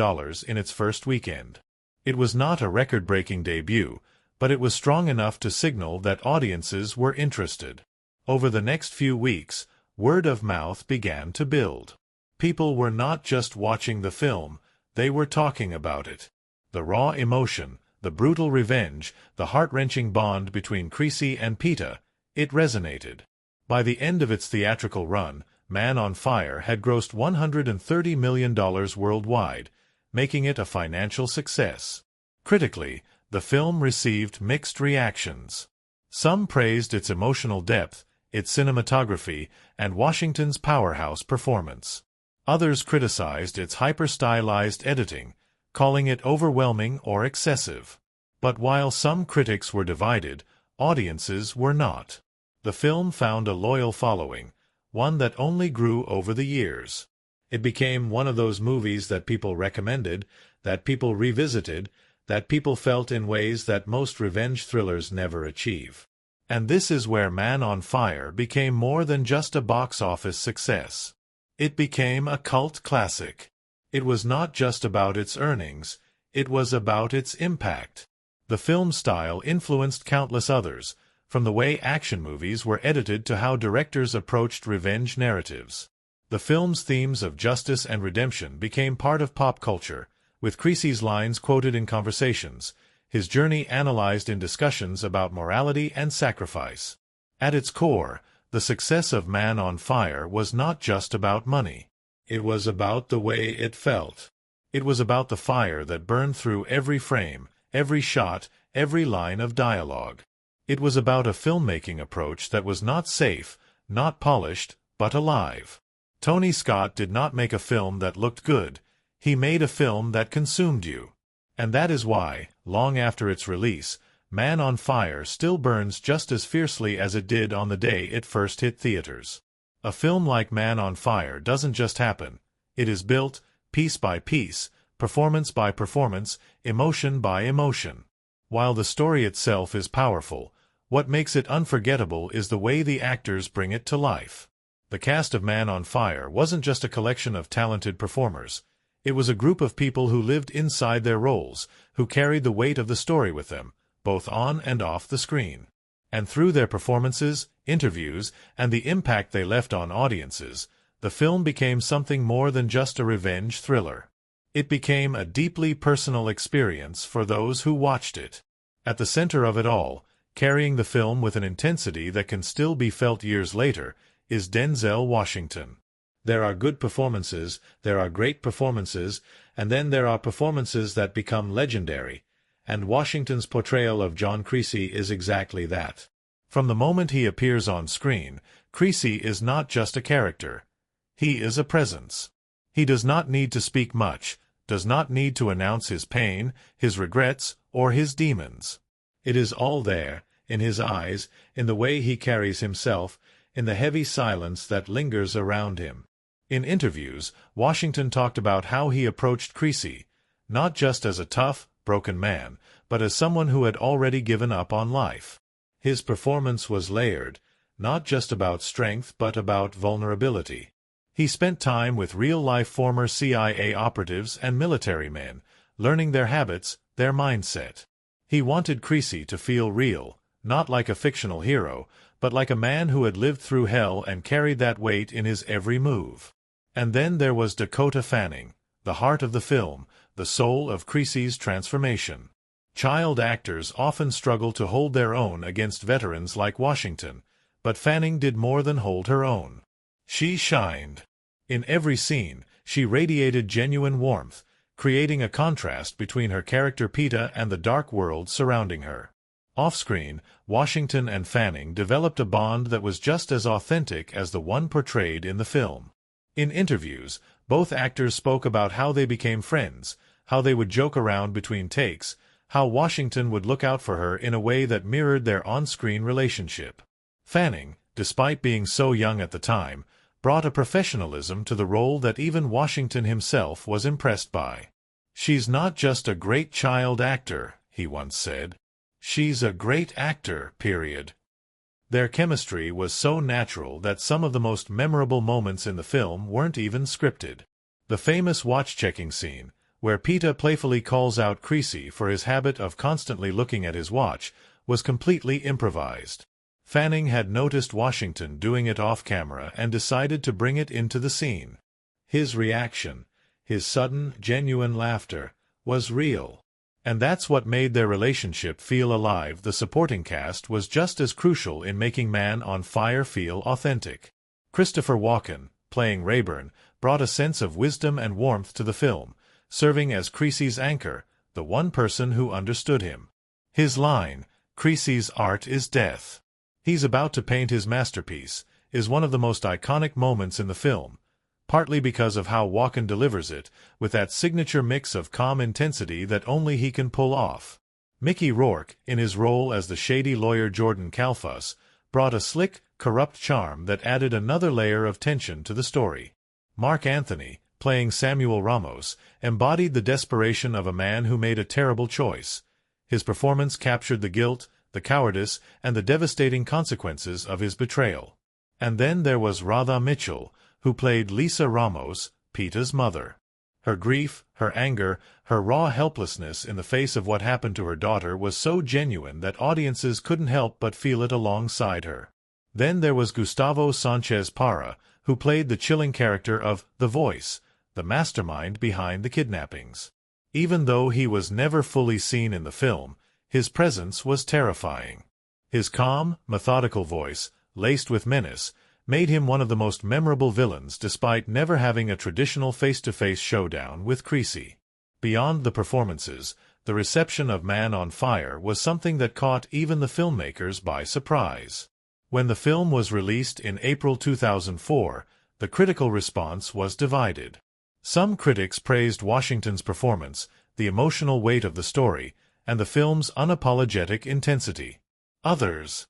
in its first weekend. It was not a record-breaking debut, but it was strong enough to signal that audiences were interested. Over the next few weeks, word of mouth began to build. People were not just watching the film, they were talking about it. The raw emotion, the brutal revenge, the heart-wrenching bond between Creasy and Peeta, it resonated. By the end of its theatrical run, Man on Fire had grossed $130 million worldwide, making it a financial success. Critically, the film received mixed reactions. Some praised its emotional depth, its cinematography, and Washington's powerhouse performance. Others criticized its hyper-stylized editing, calling it overwhelming or excessive. But while some critics were divided, audiences were not. The film found a loyal following, one that only grew over the years. It became one of those movies that people recommended, that people revisited, that people felt in ways that most revenge thrillers never achieve. And this is where Man on Fire became more than just a box office success. It became a cult classic. It was not just about its earnings, it was about its impact. The film style influenced countless others, from the way action movies were edited to how directors approached revenge narratives. The film's themes of justice and redemption became part of pop culture, with Creasy's lines quoted in conversations, his journey analyzed in discussions about morality and sacrifice. At its core, the success of Man on Fire was not just about money. It was about the way it felt. It was about the fire that burned through every frame, every shot, every line of dialogue. It was about a filmmaking approach that was not safe, not polished, but alive. Tony Scott did not make a film that looked good. He made a film that consumed you. And that is why, long after its release, Man on Fire still burns just as fiercely as it did on the day it first hit theaters. A film like Man on Fire doesn't just happen. It is built, piece by piece, performance by performance, emotion by emotion. While the story itself is powerful, what makes it unforgettable is the way the actors bring it to life. The cast of Man on Fire wasn't just a collection of talented performers. It was a group of people who lived inside their roles, who carried the weight of the story with them, both on and off the screen. And through their performances, interviews, and the impact they left on audiences, the film became something more than just a revenge thriller. It became a deeply personal experience for those who watched it. At the center of it all, carrying the film with an intensity that can still be felt years later, is Denzel Washington. There are good performances, there are great performances, and then there are performances that become legendary, and Washington's portrayal of John Creasy is exactly that. From the moment he appears on screen, Creasy is not just a character. He is a presence. He does not need to speak much, does not need to announce his pain, his regrets, or his demons. It is all there, in his eyes, in the way he carries himself, in the heavy silence that lingers around him. In interviews, Washington talked about how he approached Creasy, not just as a tough, broken man, but as someone who had already given up on life. His performance was layered, not just about strength but about vulnerability. He spent time with real-life former CIA operatives and military men, learning their habits, their mindset. He wanted Creasy to feel real, not like a fictional hero, but like a man who had lived through hell and carried that weight in his every move. And then there was Dakota Fanning, the heart of the film, the soul of Creasy's transformation. Child actors often struggle to hold their own against veterans like Washington, but Fanning did more than hold her own. She shined. In every scene, she radiated genuine warmth, creating a contrast between her character Peeta and the dark world surrounding her. Off-screen, Washington and Fanning developed a bond that was just as authentic as the one portrayed in the film. In interviews, both actors spoke about how they became friends, how they would joke around between takes, how Washington would look out for her in a way that mirrored their on-screen relationship. Fanning, despite being so young at the time, brought a professionalism to the role that even Washington himself was impressed by. "She's not just a great child actor," he once said. "She's a great actor, period." Their chemistry was so natural that some of the most memorable moments in the film weren't even scripted. The famous watch-checking scene, where Peter playfully calls out Creasy for his habit of constantly looking at his watch, was completely improvised. Fanning had noticed Washington doing it off-camera and decided to bring it into the scene. His reaction, his sudden, genuine laughter, was real. And that's what made their relationship feel alive. The supporting cast was just as crucial in making Man on Fire feel authentic. Christopher Walken, playing Rayburn, brought a sense of wisdom and warmth to the film, serving as Creasy's anchor, the one person who understood him. His line, "Creasy's art is death. He's about to paint his masterpiece," is one of the most iconic moments in the film, partly because of how Walken delivers it, with that signature mix of calm intensity that only he can pull off. Mickey Rourke, in his role as the shady lawyer Jordan Kalfus, brought a slick, corrupt charm that added another layer of tension to the story. Mark Anthony, playing Samuel Ramos, embodied the desperation of a man who made a terrible choice. His performance captured the guilt, the cowardice, and the devastating consequences of his betrayal. And then there was Radha Mitchell, who played Lisa Ramos, Peter's mother. Her grief, her anger, her raw helplessness in the face of what happened to her daughter was so genuine that audiences couldn't help but feel it alongside her. Then there was Gustavo Sanchez Parra, who played the chilling character of The Voice, the mastermind behind the kidnappings. Even though he was never fully seen in the film, his presence was terrifying. His calm, methodical voice, laced with menace, made him one of the most memorable villains despite never having a traditional face-to-face showdown with Creasy. Beyond the performances, the reception of Man on Fire was something that caught even the filmmakers by surprise. When the film was released in April 2004, the critical response was divided. Some critics praised Washington's performance, the emotional weight of the story, and the film's unapologetic intensity. Others.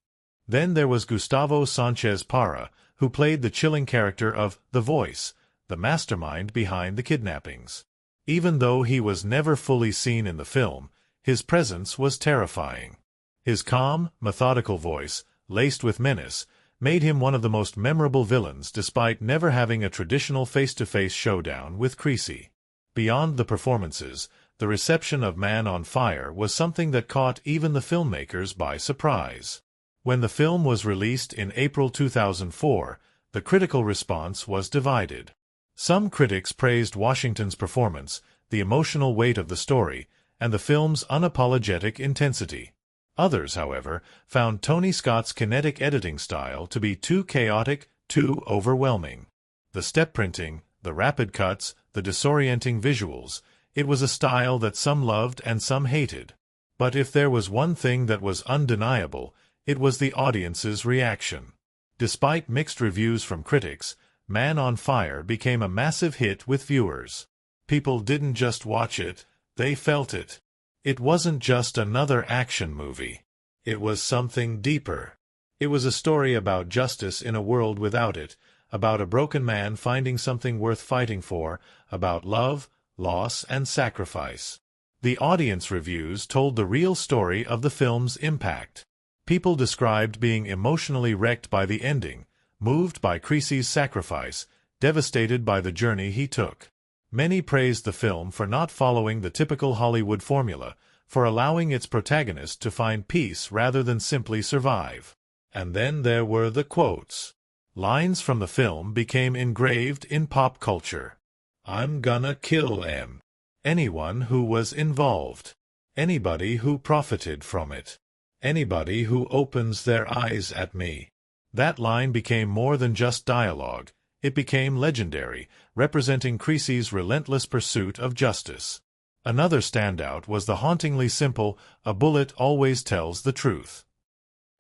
Then there was Gustavo Sanchez Parra, who played the chilling character of The Voice, the mastermind behind the kidnappings. Even though he was never fully seen in the film, his presence was terrifying. His calm, methodical voice, laced with menace, made him one of the most memorable villains despite never having a traditional face-to-face showdown with Creasy. Beyond the performances, the reception of Man on Fire was something that caught even the filmmakers by surprise. When the film was released in April 2004, the critical response was divided. Some critics praised Washington's performance, the emotional weight of the story, and the film's unapologetic intensity. Others, however, found Tony Scott's kinetic editing style to be too chaotic, too overwhelming. The step printing, the rapid cuts, the disorienting visuals, it was a style that some loved and some hated. But if there was one thing that was undeniable, it was the audience's reaction. Despite mixed reviews from critics, Man on Fire became a massive hit with viewers. People didn't just watch it, they felt it. It wasn't just another action movie. It was something deeper. It was a story about justice in a world without it, about a broken man finding something worth fighting for, about love, loss, and sacrifice. The audience reviews told the real story of the film's impact. People described being emotionally wrecked by the ending, moved by Creasy's sacrifice, devastated by the journey he took. Many praised the film for not following the typical Hollywood formula, for allowing its protagonist to find peace rather than simply survive. And then there were the quotes. Lines from the film became engraved in pop culture. "I'm gonna kill him. Anyone who was involved. Anybody who profited from it. Anybody who opens their eyes at me." That line became more than just dialogue. It became legendary, representing Creasy's relentless pursuit of justice. Another standout was the hauntingly simple, "A bullet always tells the truth."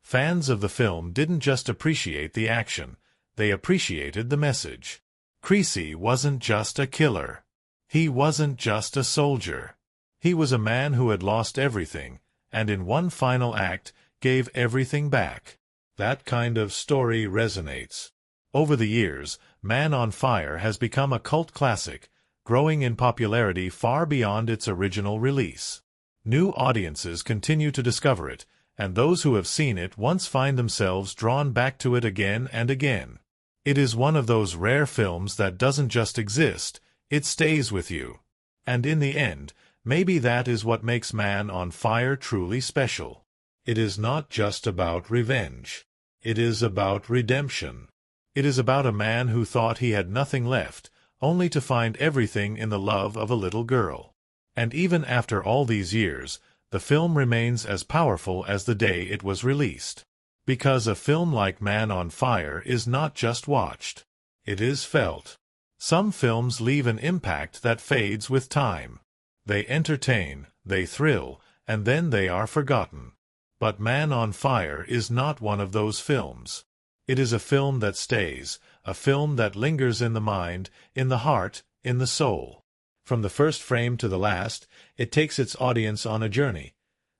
Fans of the film didn't just appreciate the action, they appreciated the message. Creasy wasn't just a killer. He wasn't just a soldier. He was a man who had lost everything, and in one final act, gave everything back. That kind of story resonates. Over the years, Man on Fire has become a cult classic, growing in popularity far beyond its original release. New audiences continue to discover it, and those who have seen it once find themselves drawn back to it again and again. It is one of those rare films that doesn't just exist, it stays with you. And in the end, maybe that is what makes Man on Fire truly special. It is not just about revenge. It is about redemption. It is about a man who thought he had nothing left, only to find everything in the love of a little girl. And even after all these years, the film remains as powerful as the day it was released. Because a film like Man on Fire is not just watched. It is felt. Some films leave an impact that fades with time. They entertain, they thrill, and then they are forgotten. But Man on Fire is not one of those films. It is a film that stays, a film that lingers in the mind, in the heart, in the soul. From the first frame to the last, it takes its audience on a journey.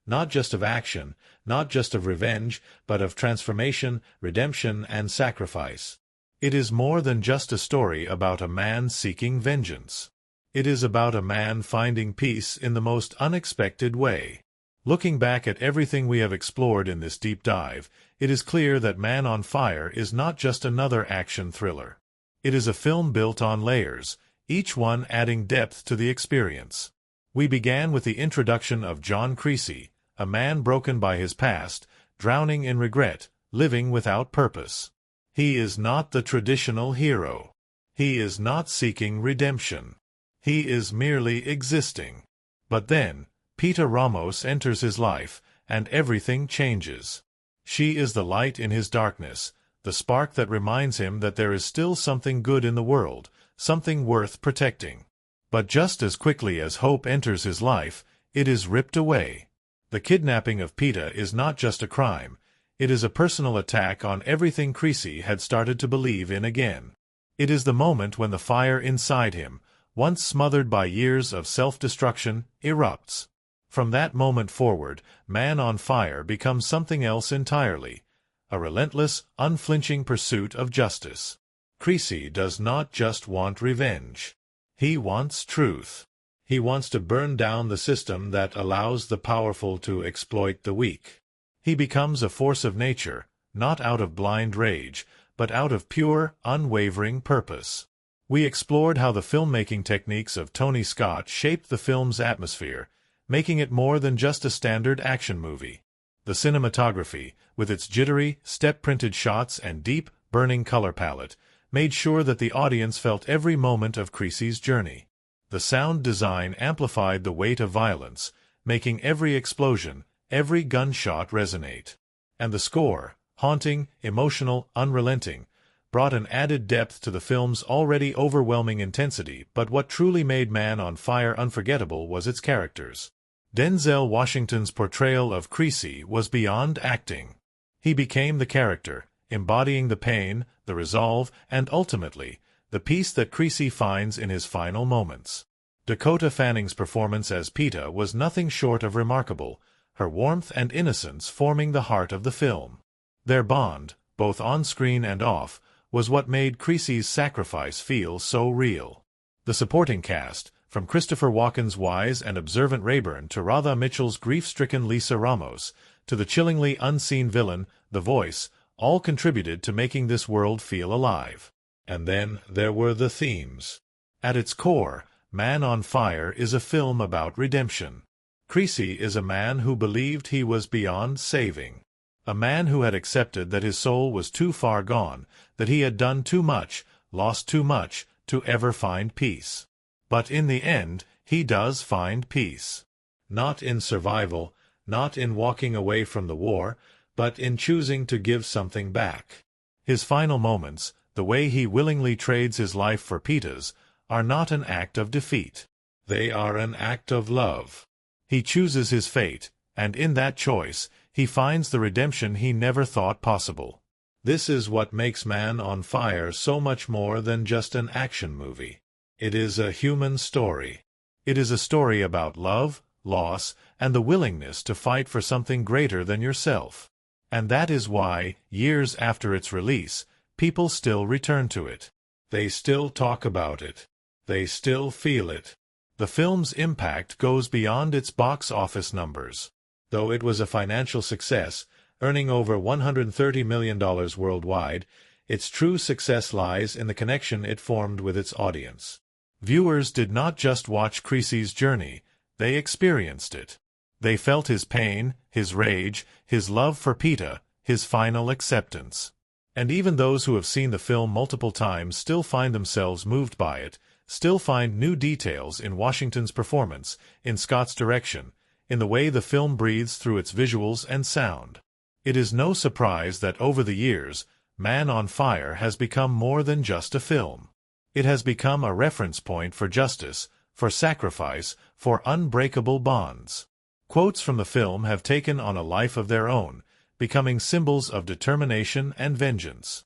Not just of action, not just of revenge, but of transformation, redemption, and sacrifice. It is more than just a story about a man seeking vengeance. It is about a man finding peace in the most unexpected way. Looking back at everything we have explored in this deep dive, it is clear that Man on Fire is not just another action thriller. It is a film built on layers, each one adding depth to the experience. We began with the introduction of John Creasy, a man broken by his past, drowning in regret, living without purpose. He is not the traditional hero. He is not seeking redemption. He is merely existing. But then, Pita Ramos enters his life, and everything changes. She is the light in his darkness, the spark that reminds him that there is still something good in the world, something worth protecting. But just as quickly as hope enters his life, it is ripped away. The kidnapping of Pita is not just a crime, it is a personal attack on everything Creasy had started to believe in again. It is the moment when the fire inside him, once smothered by years of self-destruction, erupts. From that moment forward, Man on Fire becomes something else entirely, a relentless, unflinching pursuit of justice. Creasy does not just want revenge. He wants truth. He wants to burn down the system that allows the powerful to exploit the weak. He becomes a force of nature, not out of blind rage, but out of pure, unwavering purpose. We explored how the filmmaking techniques of Tony Scott shaped the film's atmosphere, making it more than just a standard action movie. The cinematography, with its jittery, step-printed shots and deep, burning color palette, made sure that the audience felt every moment of Creasy's journey. The sound design amplified the weight of violence, making every explosion, every gunshot resonate. And the score, haunting, emotional, unrelenting, brought an added depth to the film's already overwhelming intensity. But what truly made Man on Fire unforgettable was its characters. Denzel Washington's portrayal of Creasy was beyond acting. He became the character, embodying the pain, the resolve, and ultimately, the peace that Creasy finds in his final moments. Dakota Fanning's performance as Pita was nothing short of remarkable, her warmth and innocence forming the heart of the film. Their bond, both on screen and off, was what made Creasy's sacrifice feel so real. The supporting cast, from Christopher Walken's wise and observant Rayburn to Radha Mitchell's grief-stricken Lisa Ramos, to the chillingly unseen villain, The Voice, all contributed to making this world feel alive. And then there were the themes. At its core, Man on Fire is a film about redemption. Creasy is a man who believed he was beyond saving. A man who had accepted that his soul was too far gone, that he had done too much, lost too much, to ever find peace. But in the end, he does find peace. Not in survival, not in walking away from the war, but in choosing to give something back. His final moments, the way he willingly trades his life for Pita's, are not an act of defeat. They are an act of love. He chooses his fate, and in that choice, he finds the redemption he never thought possible. This is what makes Man on Fire so much more than just an action movie. It is a human story. It is a story about love, loss, and the willingness to fight for something greater than yourself. And that is why, years after its release, people still return to it. They still talk about it. They still feel it. The film's impact goes beyond its box office numbers. Though it was a financial success, earning over $130 million worldwide, its true success lies in the connection it formed with its audience. Viewers did not just watch Creasy's journey, they experienced it. They felt his pain, his rage, his love for PETA, his final acceptance. And even those who have seen the film multiple times still find themselves moved by it, still find new details in Washington's performance, in Scott's direction, in the way the film breathes through its visuals and sound. It is no surprise that over the years, Man on Fire has become more than just a film. It has become a reference point for justice, for sacrifice, for unbreakable bonds. Quotes from the film have taken on a life of their own, becoming symbols of determination and vengeance.